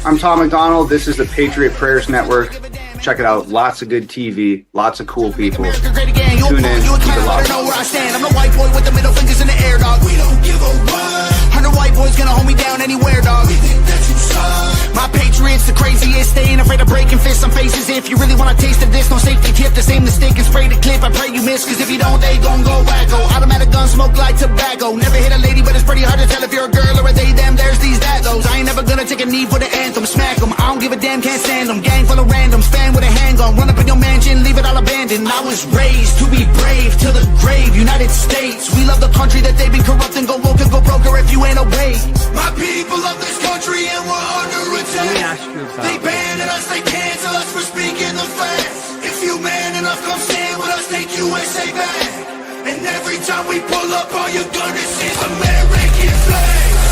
I'm Tom McDonald. This is the Patriot Prayers Network. Check it out. Lots of good TV. Lots of cool people. Tune in. Keep it locked. Know where I stand. I'm the white boy with the middle fingers in the air, dog. We don't give a what. 100 white boys gonna hold me down anywhere, dog. We think that you suck. My Patriots the craziest. They ain't afraid of breaking fists on faces. If you really wanna taste of this, no safety tip. The same mistake and spray the clip. I pray you miss, cause if you don't, they gon' go wacko. Automatic gun smoke like tobacco. Never hit a lady, but it's pretty hard to tell if you're a girl or a they, them. There's these, that, those. I ain't never gonna take a knee for the anthem. Smack them. I don't give a damn, can't stand them. Gang full of randoms. Fan with a handgun. Run up in your mansion, leave it all abandoned. I was raised to be brave to the grave. United States, we love the country that they've been corrupting. Go woke and go broker if you ain't awake. My people of this country, and we're under attack. They banning us, they cancel us for speaking the facts. If you man enough, come stand with us, take USA back. And every time we pull up, all you're gonna see is American flag.